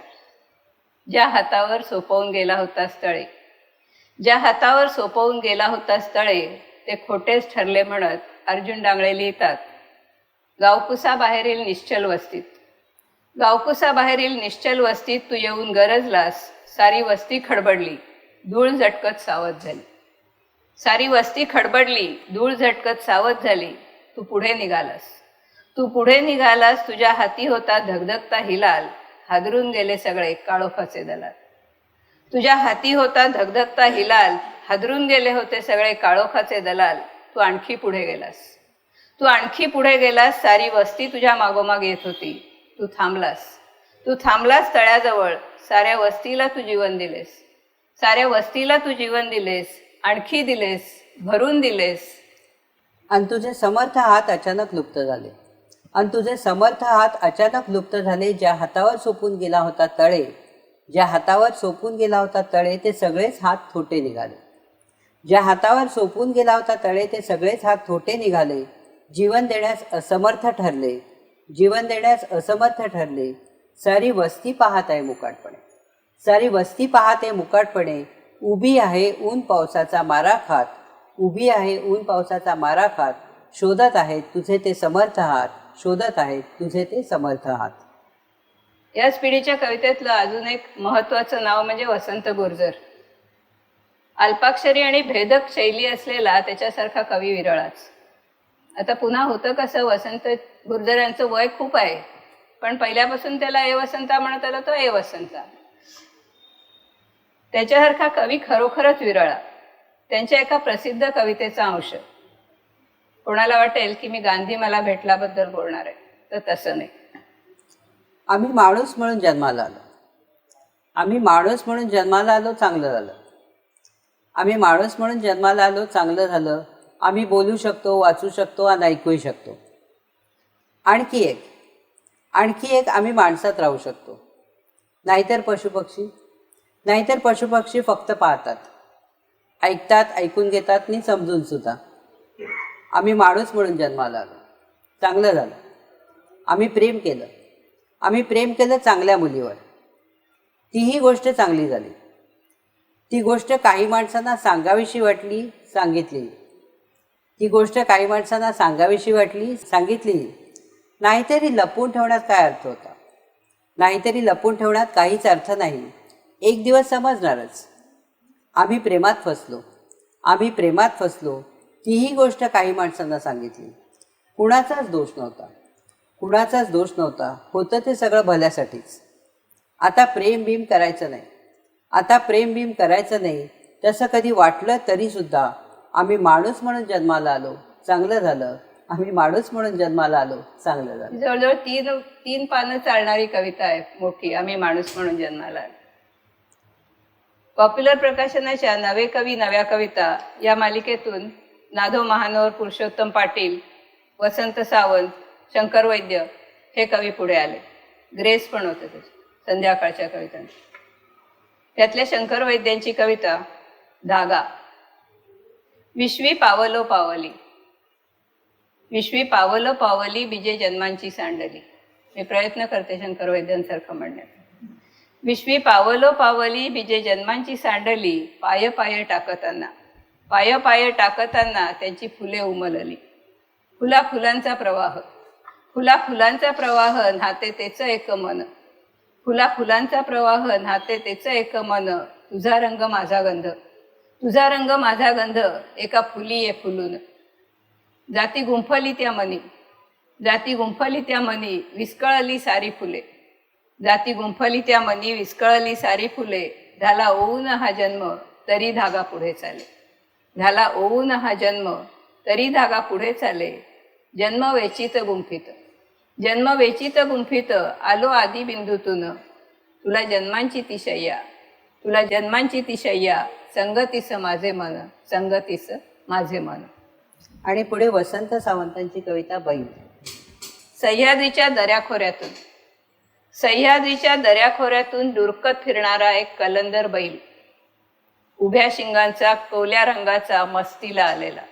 ज्या हातावर सोपवून गेला होता स्थळे ते खोटेच ठरले म्हणत अर्जुन डांगळे लिहितात. गावकुसाबाहेरील निश्चल वस्तीत तू येऊन गरजलास. सारी वस्ती खडबडली, धूळ झटकत सावध झाली. तू पुढे निघालास. तुझ्या हाती होता धगधगता हिलाल. हादरून गेले सगळे काळोखाचे दलाल. तू आणखी पुढे गेलास. सारी वस्ती तुझ्या मागोमाग येत होती. तू थांबलास तळ्याजवळ. साऱ्या वस्तीला तू जीवन दिलेस. आणखी दिलेस, भरून दिलेस. आणि तुझे समर्थ हात अचानक लुप्त झाले. ज्या हातावर सोपून गेला होता तळे ते सगळेच हात थोटे निघाले. जीवन देण्यास असमर्थ ठरले. सारी वस्ती पाहत आहे मुकाटपणे. उभी आहे ऊन पावसाचा मारा खात. शोधत आहेत तुझे ते समर्थ हात. याच पिढीच्या कवितेतलं अजून एक महत्वाचं नाव म्हणजे वसंत गुर्जर. अल्पाक्षरी आणि भेदक शैली असलेला त्याच्यासारखा कवी विरळाच. आता पुन्हा होतं कसं, वसंत गुर्जर यांचं वय खूप आहे, पण पहिल्यापासून त्याला ए वसंता म्हणत आला तो ए वसंता. त्याच्यासारखा कवी खरोखरच विरळा. त्यांच्या एका प्रसिद्ध कवितेचा अंश. कोणाला वाटेल की मी गांधी मला भेटल्याबद्दल बोलणार आहे, तर तसं नाही. आम्ही माणूस म्हणून जन्माला आलो चांगलं झालं. आम्ही बोलू शकतो, वाचू शकतो आणि ऐकूही शकतो. आणखी एक आम्ही माणसात राहू शकतो. नाहीतर पशुपक्षी फक्त पाहतात, ऐकतात, ऐकून घेतात आणि समजून सुद्धा. आम्ही माणूस म्हणून जन्माला आलो, चांगलं झालं. आम्ही प्रेम केलं चांगल्या मुलीवर. तीही गोष्ट चांगली झाली. ती गोष्ट काही माणसांना सांगावीशी वाटली, सांगितली. नाहीतरी लपवून ठेवण्यात काय अर्थ होता? लपवून ठेवण्यात काहीच अर्थ नाही. एक दिवस समजणारच. आम्ही प्रेमात फसलो. तीही गोष्ट काही माणसांना सांगितली. कुणाचाच दोष नव्हता. होतं ते सगळं भल्यासाठीच. आता प्रेम बीम करायचं नाही. तसं कधी वाटलं तरी सुद्धा आम्ही माणूस म्हणून जन्माला आलो, चांगलं झालं. जवळजवळ तीन पानं चालणारी कविता आहे मोठी, आम्ही माणूस म्हणून जन्माला आलो. पॉप्युलर प्रकाशनाच्या नवे कवी नव्या कविता या मालिकेतून नाधो महानोर, पुरुषोत्तम पाटील, वसंत सावंत, शंकर वैद्य हे कवी पुढे आले. ग्रेस पण होतं त्याचं संध्याकाळच्या कवितांचं. त्यातल्या शंकर वैद्यांची कविता धागा. विश्वी पावलो पावली, विश्वी पावलो पावली बीजे जन्मांची सांडली. मी प्रयत्न करते शंकर वैद्यांसारखं म्हणण्याचा. विश्वी पावलो पावली बीजे जन्मांची सांडली, पाय पाय टाकताना, पाय पाय टाकताना त्यांची फुले उमलली. फुला फुलांचा प्रवाह, फुला फुलांचा प्रवाह न्हाते तेच एक मन, फुला फुलांचा प्रवाह न्हाते तेच एक मन. तुझा रंग माझा गंध, तुझा रंग माझा गंध एका फुली ये फुलून. जाती गुंफली त्या मनी, जाती गुंफली त्या मनी विस्कळली सारी फुले, जाती गुंफली त्या मनी विस्कळली सारी फुले. झाला ओऊन हा जन्म तरी धागा पुढे चाले, झाला ओऊन हा जन्म तरी धागा पुढे चाले. जन्म वेचित गुंफित, जन्म वेचित गुंफित आलो आदी बिंदूतून. तुला जन्मांची ती शय्या, तुला जन्मांची ती शय्या, संगतीस माझे मन, संगतीस माझे मन. आणि पुढे वसंत सावंतांची कविता बैल. सह्याद्रीच्या दऱ्याखोऱ्यातून, सह्याद्रीच्या दऱ्याखोऱ्यातून डुरकत फिरणारा एक कलंदर बैल, उभ्या शिंगांचा कोल्या रंगाचा मस्तीला आलेला.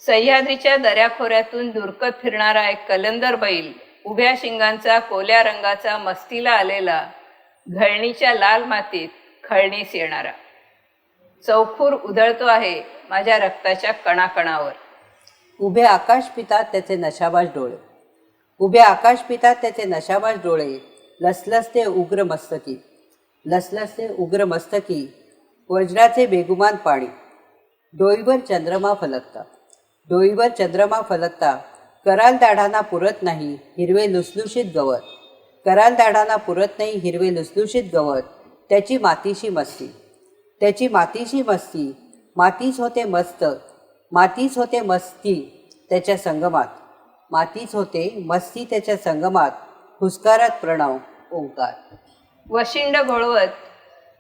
सह्याद्रीच्या दऱ्याखोऱ्यातून डुरकत फिरणारा एक कलंदर बैल, उभ्या शिंगांचा कोल्या रंगाचा मस्तीला आलेला. घळणीच्या लाल मातीत खळणीस येणारा, चौखूर उधळतो आहे माझ्या रक्ताच्या कणाकणावर. उभे आकाश पितात त्याचे नशाबाज डोळे, उभे आकाश पितात त्याचे नशाबाज डोळे. लसलसते उग्र मस्तकी, लसलसते उग्र मस्तकी वज्राचे बेगुमान पाणी. डोईवर चंद्रमा फलकता, डोईवर चंद्रमा फलकता कराल दाढांना पुरत नाही हिरवे लुसलुशीत गवत, कराल दाढांना पुरत नाही हिरवे लुसलुशीत गवत. त्याची मातीशी मस्ती, त्याची मातीशी मस्ती मातीच होते मस्त, मातीच होते मस्ती त्याच्या संगमात, मातीच होते मस्ती त्याच्या संगमात. हुस्कारात प्रणव ओंकार. वशिंड घोळवत,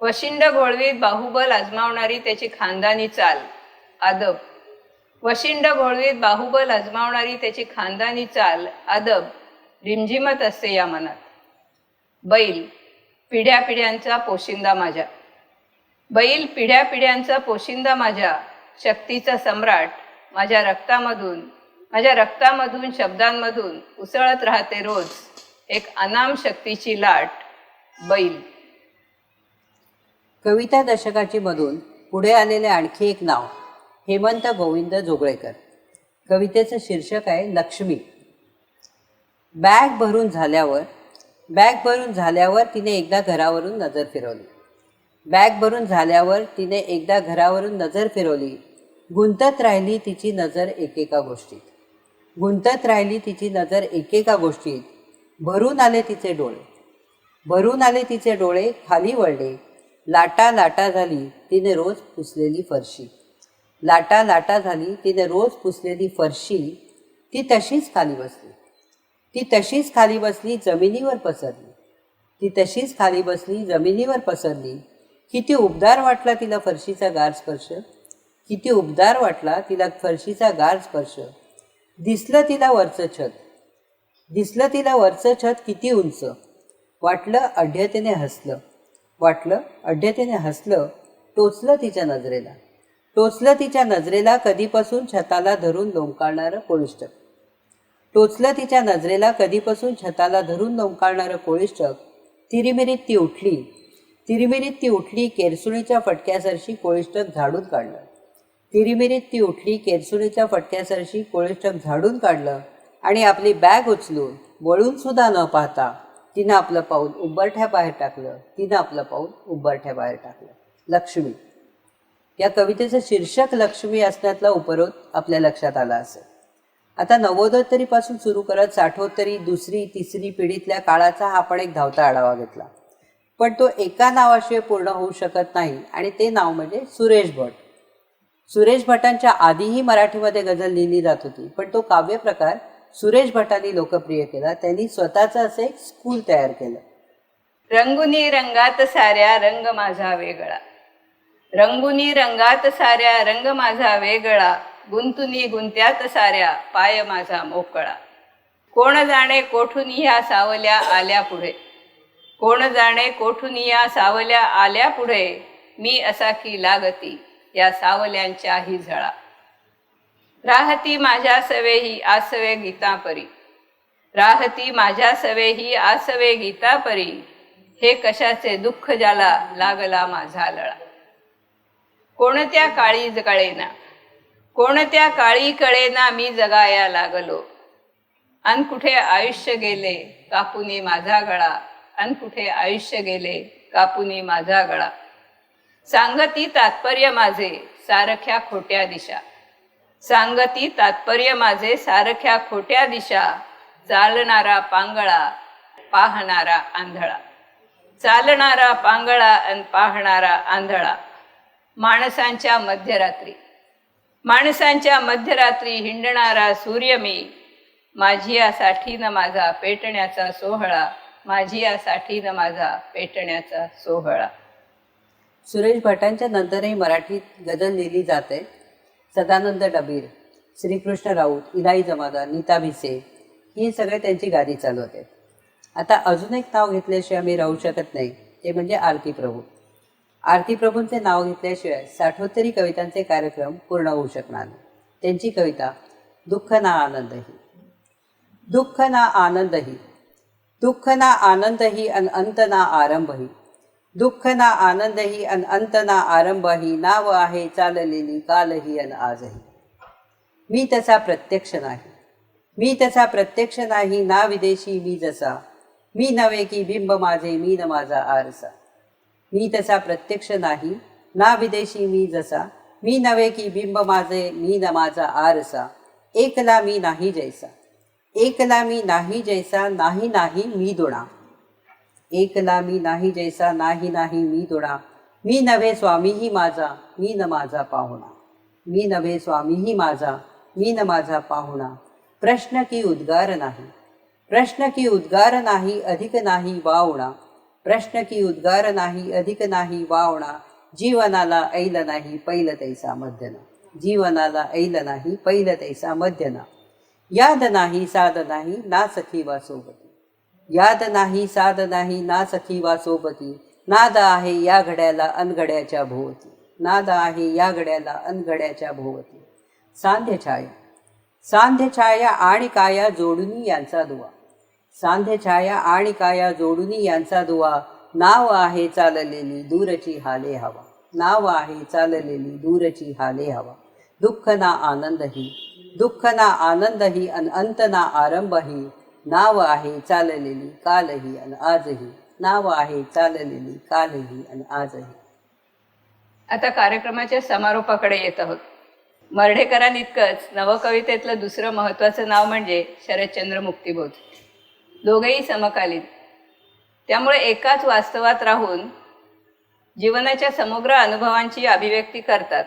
वशिंड घोळवीत बाहुबल आजमावणारी त्याची खानदानी चाल आदब, वशिंड घोळवीत बाहुबल आजमावणारी त्याची खानदानी चाल आदब रिमझिमत असते या मनात. बैल पिढ्या पिढ्यांचा पोशिंदा माझ्या, बैल पिढ्या पिढ्यांचा पोशिंदा माझ्या. शक्तीचा सम्राट माझ्या रक्तामधून, माझ्या रक्तामधून शब्दांमधून उसळत राहते रोज एक अनाम शक्तीची लाट. बैल. कविता दशकाची मधून पुढे आलेले आणखी एक नाव हेमंत गोविंद जोगळेकर. कवितेचं शीर्षक आहे लक्ष्मी. बॅग भरून झाल्यावर, बॅग भरून झाल्यावर तिने एकदा घरावरून नजर फिरवली, बॅग भरून झाल्यावर तिने एकदा घरावरून नजर फिरवली. गुंतत राहिली तिची नजर एकेका गोष्टीत, गुंतत राहिली तिची नजर एकेका गोष्टीत. भरून आले तिचे डोळे, भरून आले तिचे डोळे खाली वळले. लाटा लाटा झाली तिने रोज पुसलेली फरशी, लाटा लाटा झाली तिने रोज पुसलेली फरशी. ती तशीच खाली बसली, ती तशीच खाली बसली जमिनीवर पसरली, ती तशीच खाली बसली जमिनीवर पसरली. किती उबदार वाटला तिला फरशीचा गार स्पर्श, किती उबदार वाटला तिला फरशीचा गार स्पर्श. दिसलं तिला वरचं छत, दिसलं तिला वरचं छत किती उंच. वाटलं अढ्यतेने हसलं, वाटलं अढ्यतेने हसलं. टोचलं तिच्या नजरेला, टोचलं तिच्या नजरेला कधीपासून छताला धरून लोंबकाळणारं कोळिष्टक, टोचलं तिच्या नजरेला कधीपासून छताला धरून लोंबकाळणारं कोळिष्टक. तिरिमिरीत ती उठली, तिरिमिरीत ती उठली केरसुणीच्या फटक्यासरशी कोळिष्टक झाडून काढलं, तिरिमिरीत ती उठली केरसुणीच्या फटक्यासरशी कोळिष्टक झाडून काढलं. आणि आपली बॅग उचलून वळून सुद्धा न पाहता तिनं आपलं पाऊल उंबरठ्याबाहेर टाकलं, तिनं आपलं पाऊल उंबरठ्याबाहेर टाकलं. लक्ष्मी. या कवितेचं शीर्षक लक्ष्मी असण्यातला उपरोध आपल्या लक्षात आला असेल. आता नवोदोत्तरीपासून सुरू करत साठोत्तरी, दुसरी तिसरी पिढीतल्या काळाचा आपण एक धावता आढावा घेतला. पण तो एका नावाशिवाय पूर्ण होऊ शकत नाही आणि ते नाव म्हणजे सुरेश भट. सुरेश भटांच्या आधीही मराठीमध्ये गझल लिहिली जात होती, पण तो काव्यप्रकार सुरेश भटांनी लोकप्रिय केला. त्यांनी स्वतःचं असं एक स्कूल तयार केलं. रंगुनी रंगात साऱ्या रंग माझा वेगळा, रंगुनी रंगात साऱ्या रंग माझा वेगळा. गुंतुनी गुंत्यात साऱ्या पाय माझा मोकळा. कोण जाणे कोठून ह्या सावल्या आल्या पुढे, कोण जाणे कोठून या सावल्या आल्या पुढे, मी असा की लागती या सावल्यांच्याही झळा. राहती माझ्या सवेही आसवे गीतापरी, राहती माझ्या सवेही आसवे गीतापरी, हे कशाचे दुःख ज्याला लागला माझा लळा. कोणत्या काळी कळेना, कोणत्या काळी कळेना मी जगाया लागलो, अन कुठे आयुष्य गेले कापुनी माझा गळा, अन कुठे आयुष्य गेले कापुनी माझा गळा. सांगती तात्पर्य माझे सारख्या खोट्या दिशा, सांगती तात्पर्य माझे सारख्या खोट्या दिशा, चालणारा पांगळा पाहणारा आंधळा, चालणारा पांगळा अन पाहणारा आंधळा. माणसांच्या मध्यरात्री, माणसांच्या मध्यरात्री हिंडणारा सूर्य मी, माझी यासाठी न माझा पेटण्याचा सोहळा, माझी यासाठी न माझा पेटण्याचा सोहळा. सुरेश भटांच्या नंतरही मराठीत गझल लिहिली जाते. सदानंद डबीर, श्रीकृष्ण राऊत, इलाई जमादार, नीता भिसे ही सगळे त्यांची गादी चालवते. आता अजून एक नाव घेतल्याशिवाय आम्ही राहू शकत नाही, ते म्हणजे आरती प्रभू. आरती प्रभूंचे नाव घेतल्याशिवाय साठोत्तरी कवितांचे कार्यक्रम पूर्ण होऊ शकणार नाही. त्यांची कविता दुःख ना आनंदही, दुःख ना आनंदही, दुःख ना आनंदही अन अंत ना आरंभही, दुःख ना आनंदही अन अंत ना आरंभही, नाव आहे चाललेली कालही अन आजही. मी तसा प्रत्यक्ष नाही, मी तसा प्रत्यक्ष नाही, ना विदेशी मी जसा, मी नव्हे की बिंब माझे मी न माझा आरसा. मी तसा प्रत्यक्ष नाही, ना विदेशी मी जसा, मी नव्हे की बिंब माझे मी न माझा आरसा. एकला मी नाही जैसा, एकला मी नाही जैसा, नाही नाही मी दोणा, एकला मी नाही जैसा, नाही नाही मी दोणा. मी नव्हे स्वामीही माझा, मी न माझा पाहुणा, मी नव्हे स्वामीही माझा, मी न माझा पाहुणा. प्रश्न की उद्गार नाही, प्रश्न की उद्गार नाही, अधिक नाही वावणा, प्रश्न की उद्गार नाही, अधिक नाही वावणा. जीवनाला ऐल नाही पैल तैसा मध्यना, जीवनाला ऐल नाही पैल तैसा मध्यना. याद नाही साध नाही ना सखी वा सोबती, याद नाही साध नाही ना सखी वा सोबती. नाद आहे या घड्याला अनघड्याच्या भोवती, नाद आहे या घड्याला अनघड्याच्या भोवती. सांध्य छाया, सांध्य छाया आणि काया जोडूनी यांचा दुवा, सांध्य छाया आणि काया जोडूनी यांचा दुवा. नाव आहे चाललेली दूरची हाले हवा, नाव आहे चाललेली दूरची हाले हवा. दुःख ना आनंदही, दुःख ना आनंदही अन अंत ना आरंभही, नाव आहे चाललेली कालही अन आजही, नाव आहे चाललेली कालही अन आजही. आता कार्यक्रमाच्या समारोपाकडे येत आहोत. मर्ढेकरांइतकंच नवकवितेतलं दुसरं महत्त्वाचं नाव म्हणजे शरदचंद्र मुक्तिबोध. दोघेही समकालीन, त्यामुळे एकाच वास्तवात राहून जीवनाच्या समग्र अनुभवांची अभिव्यक्ती करतात.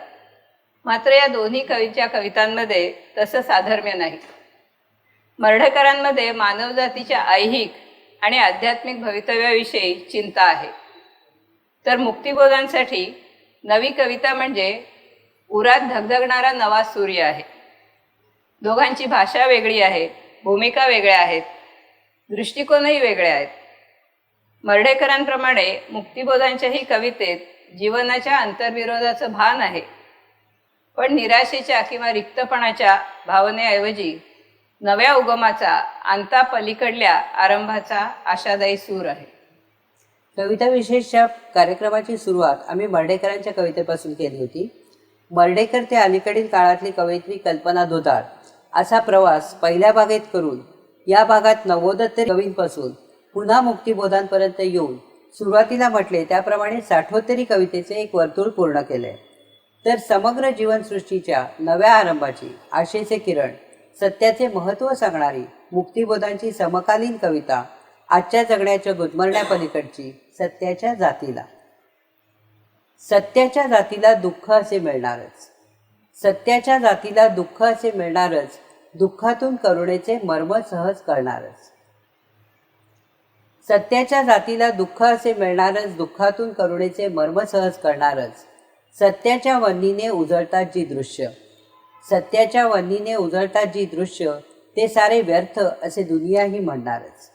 मात्र या दोन्ही कवीच्या कवितांमध्ये तसं साधर्म्य नाही. मर्ढेकरांमध्ये मानवजातीच्या ऐहिक आणि आध्यात्मिक भवितव्याविषयी चिंता आहे, तर मुक्तिबोधांसाठी नवी कविता म्हणजे उरात धगधगणारा नवा सूर्य आहे. दोघांची भाषा वेगळी आहे, भूमिका वेगळ्या आहेत, दृष्टिकोनही वेगळे आहेत. मर्ढेकरांप्रमाणे मुक्तिबोधांच्याही कवितेत जीवनाच्या अंतर्विरोधाचं भान आहे, पण निराशेच्या किंवा रिक्तपणाच्या भावनेऐवजी नव्या उगमाचा, अंतापलीकडल्या आरंभाचा आशादायी सूर आहे. कविता विशेषच्या कार्यक्रमाची सुरुवात आम्ही मर्ढेकरांच्या कवितेपासून केली होती. मर्ढेकर ते अलीकडील काळातली कवयित्री कल्पना दुधाळ असा प्रवास पहिल्या भागात करून या भागात नवोदत्तर कवींपासून पुन्हा मुक्तिबोधांपर्यंत येऊन सुरुवातीला म्हटले त्याप्रमाणे साठोत्तरी कवितेचे एक वर्तुळ पूर्ण केले. तर समग्र जीवनसृष्टीच्या नव्या आरंभाची, आशेचे किरण, सत्याचे महत्त्व सांगणारी मुक्तिबोधांची समकालीन कविता आजच्या जगण्याच्या गुदमरण्यापलीकडची सत्याच्या जातीला, सत्याच्या जातीला दुःख असे मिळणारच, सत्याच्या जातीला दुःख असे मिळणारच, दुःखातून करुणेचे मर्म सहज कळणारच, सत्याच्या जातीला दुःख असे मिळणारच, दुःखातून करुणेचे मर्म सहज कळणारच. सत्याच्या वन्नीने उजळतात जी दृश्य, सत्याच्या वन्नीने उजळतात जी दृश्य, ते सारे व्यर्थ असे दुनियाही म्हणणारच.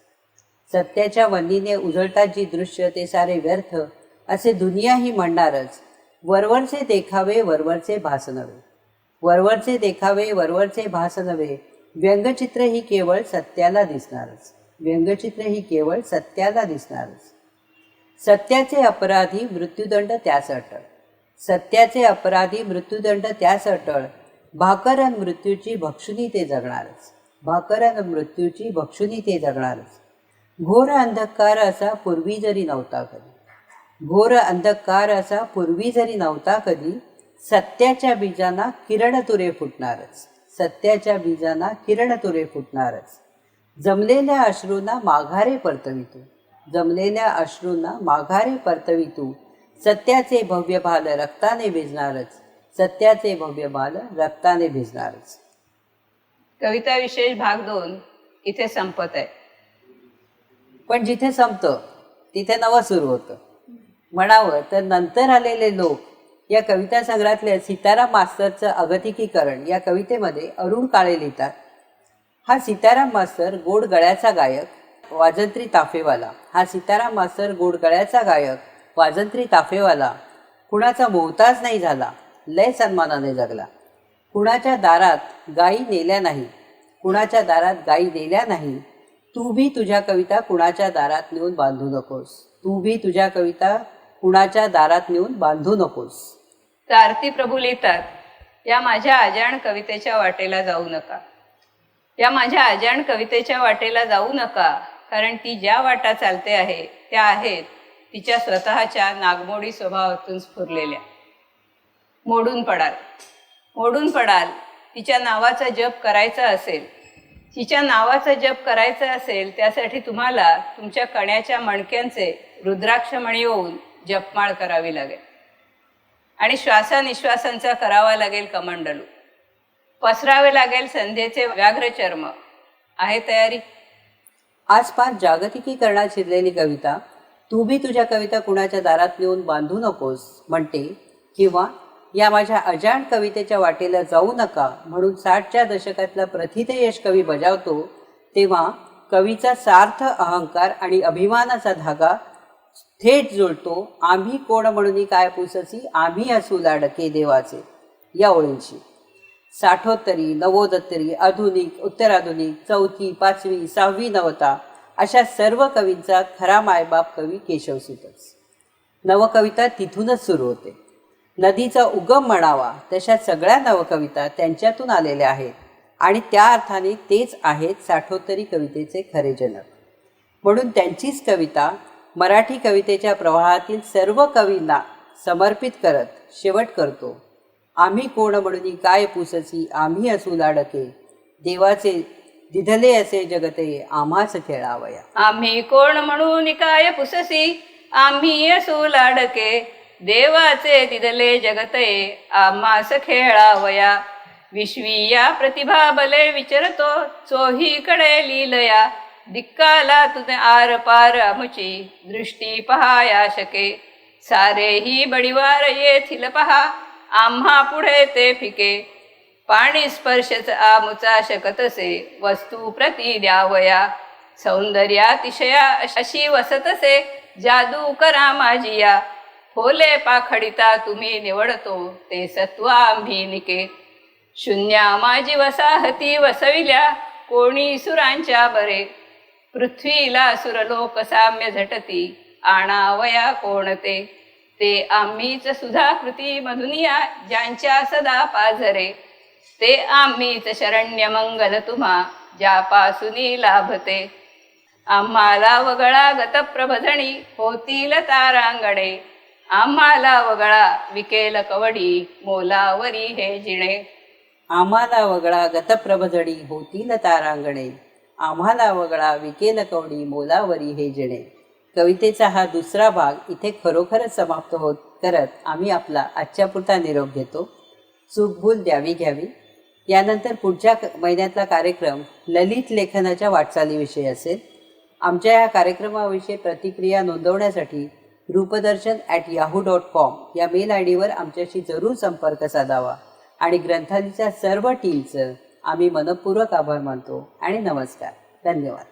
सत्याच्या वंदीने उजळतात जी दृश्य ते सारे व्यर्थ असे दुनियाही म्हणणारच. वरवरचे देखावे वरवरचे भास नव्हे, वरवरचे देखावे वरवरचे भास नव्हे. व्यंगचित्र ही केवळ सत्याला दिसणारच, व्यंगचित्र ही केवळ सत्याला दिसणारच. सत्याचे अपराधी मृत्यूदंड त्यास अटळ, सत्याचे अपराधी मृत्यूदंड त्यास अटळ. भाकरन मृत्यूची भक्षुनी ते जगणारच, भाकरन मृत्यूची भक्षुनी ते जगणारच. घोर अंधकार असा पूर्वी जरी नव्हता कधी, घोर अंधकार असा पूर्वी जरी नव्हता कधी. सत्याच्या बीजांना किरण तुरे फुटणारच, सत्याच्या बीजांना किरण तुरे फुटणारच. जमलेल्या अश्रूंना माघारे परतवितो, जमलेल्या अश्रूंना माघारे परतवितो. सत्याचे भव्य भाल रक्ताने भिजणारच, सत्याचे भव्य भाल रक्ताने भिजणारच. कविता विशेष भाग 2 इथे संपत आहे. पण जिथे संपतं तिथे नवं सुरू होतं म्हणावं तर नंतर आलेले लोक या कविता संग्रहातल्या सीताराम मास्तरचं अगतिकीकरण या कवितेमध्ये अरुण काळे लिहितात. हा सीताराम मास्तर गोड गळ्याचा गायक, वाजंत्री ताफेवाला. हा सीताराम मास्तर गोड गळ्याचा गायक, वाजंत्री ताफेवाला. कुणाचा मोहताज नाही झाला, लय सन्मानाने जगला. कुणाच्या दारात गायी नेल्या नाही, कुणाच्या दारात गायी नेल्या नाही. तू भी तुझ्या कविता कुणाच्या दारात नेऊन बांधू नकोस, तू भी तुझ्या कविता कुणाच्या दारात नेऊन बांधू नकोस. तर आरती प्रभू लिहितात, या माझ्या अजाण कवितेच्या वाटेला जाऊ नका, या माझ्या अजाण कवितेच्या वाटेला जाऊ नका. कारण ती ज्या वाटा चालते आहे त्या आहेत तिच्या स्वतःच्या नागमोडी स्वभावातून स्फुरलेल्या. मोडून पडाल, मोडून पडाल. तिच्या नावाचा जप करायचा असेल, तिच्या नावाचा जप करायचा असेल त्यासाठी तुम्हाला तुमच्या कण्याच्या मणक्यांचे रुद्राक्षमणी होऊन जपमाळ करावी लागेल आणि श्वासानिश्वासांचा करावा लागेल कमंडलू. पसरावे लागेल संध्येचे व्याघ्रचर्म. आहे तयारी? आसपास जागतिकीकरणात शिरलेली कविता तू भी तुझ्या कविता कुणाच्या दारात नेऊन बांधू नकोस म्हणते, किंवा या माझ्या अजाण कवितेच्या वाटेला जाऊ नका म्हणून 60च्या दशकातला प्रथितयश कवी बजावतो, तेव्हा कवीचा सार्थ अहंकार आणि अभिमानाचा धागा थेट जुळतो. आम्ही कोण म्हणून काय पुससी, आम्ही असू लाडके देवाचे या ओळींशी. साठोत्तरी, नवोदत्तरी, आधुनिक, उत्तराधुनिक, चौथी, पाचवी, सहावी नवता अशा सर्व कवींचा खरा मायबाप कवी केशवसूतच. नवकविता तिथूनच सुरू होते. नदीचा उगम म्हणावा तशा सगळ्या नवकविता त्यांच्यातून आलेल्या आहेत आणि त्या अर्थाने तेच आहेत साठोत्तरी कवितेचे खरे जनक. म्हणून त्यांचीच कविता मराठी कवितेच्या प्रवाहातील सर्व कवींना समर्पित करत शेवट करतो. आम्ही कोण म्हणून काय पुससी, आम्ही असू लाडके देवाचे दिधले असे जगते आम्हाच खेळावया. आम्ही कोण म्हणून काय पुससी, आम्ही असू लाडके देवाचे दिदले जगते आम्हास खेळावया. विश्वीया प्रतिभा बले विचरतो चोहीकडे लीलया. दिक्काला तुझे आर पार आमची दृष्टी पहाया शके. सारेही बडिवार येथील पहा आम्हा पुढे ते फिके. पाणी स्पर्शच आमुचा शकतसे वस्तू प्रती द्यावया. सौंदर्यातिशया अशी वसतसे जादू करा माझिया. फोले पाखडिता तुम्ही निवडतो ते सत्व आम्ही निके. शून्या माझी वसाहती वसविल्या कोणी सुरांच्या बरे. पृथ्वीला सुरलोक साम्य झटती आणावया कोणते. ते आम्हीच सुधाकृती मधुनिया ज्यांच्या सदा पाझरे. ते आम्हीच शरण्य मंगल तुम्हा ज्यापासूनी लाभते. आम्हाला वगळा गतप्रभजणी होतील तारांगणे. आम्हाला वगळा विकेल कवडी मोलावरी हे जिणे. आम्हाला वगळा गतप्रभजडी होतील तारांगणे. आम्हाला वगळा विकेल कवडी मोलावरी हे जिणे. कवितेचा हा दुसरा भाग इथे खरोखरच समाप्त होत करत आम्ही आपला आजच्यापुरता निरोप घेतो. चूकभूल द्यावी घ्यावी. यानंतर पुढच्या महिन्यातला कार्यक्रम ललित लेखनाच्या वाटचालीविषयी असेल. आमच्या या कार्यक्रमाविषयी प्रतिक्रिया नोंदवण्यासाठी रूपदर्शन@yahoo.com या मेल आय डीवर आमच्याशी जरूर संपर्क साधावा आणि ग्रंथालयाच्या सर्व टीमचं आम्ही मनपूर्वक आभार मानतो आणि नमस्कार. धन्यवाद.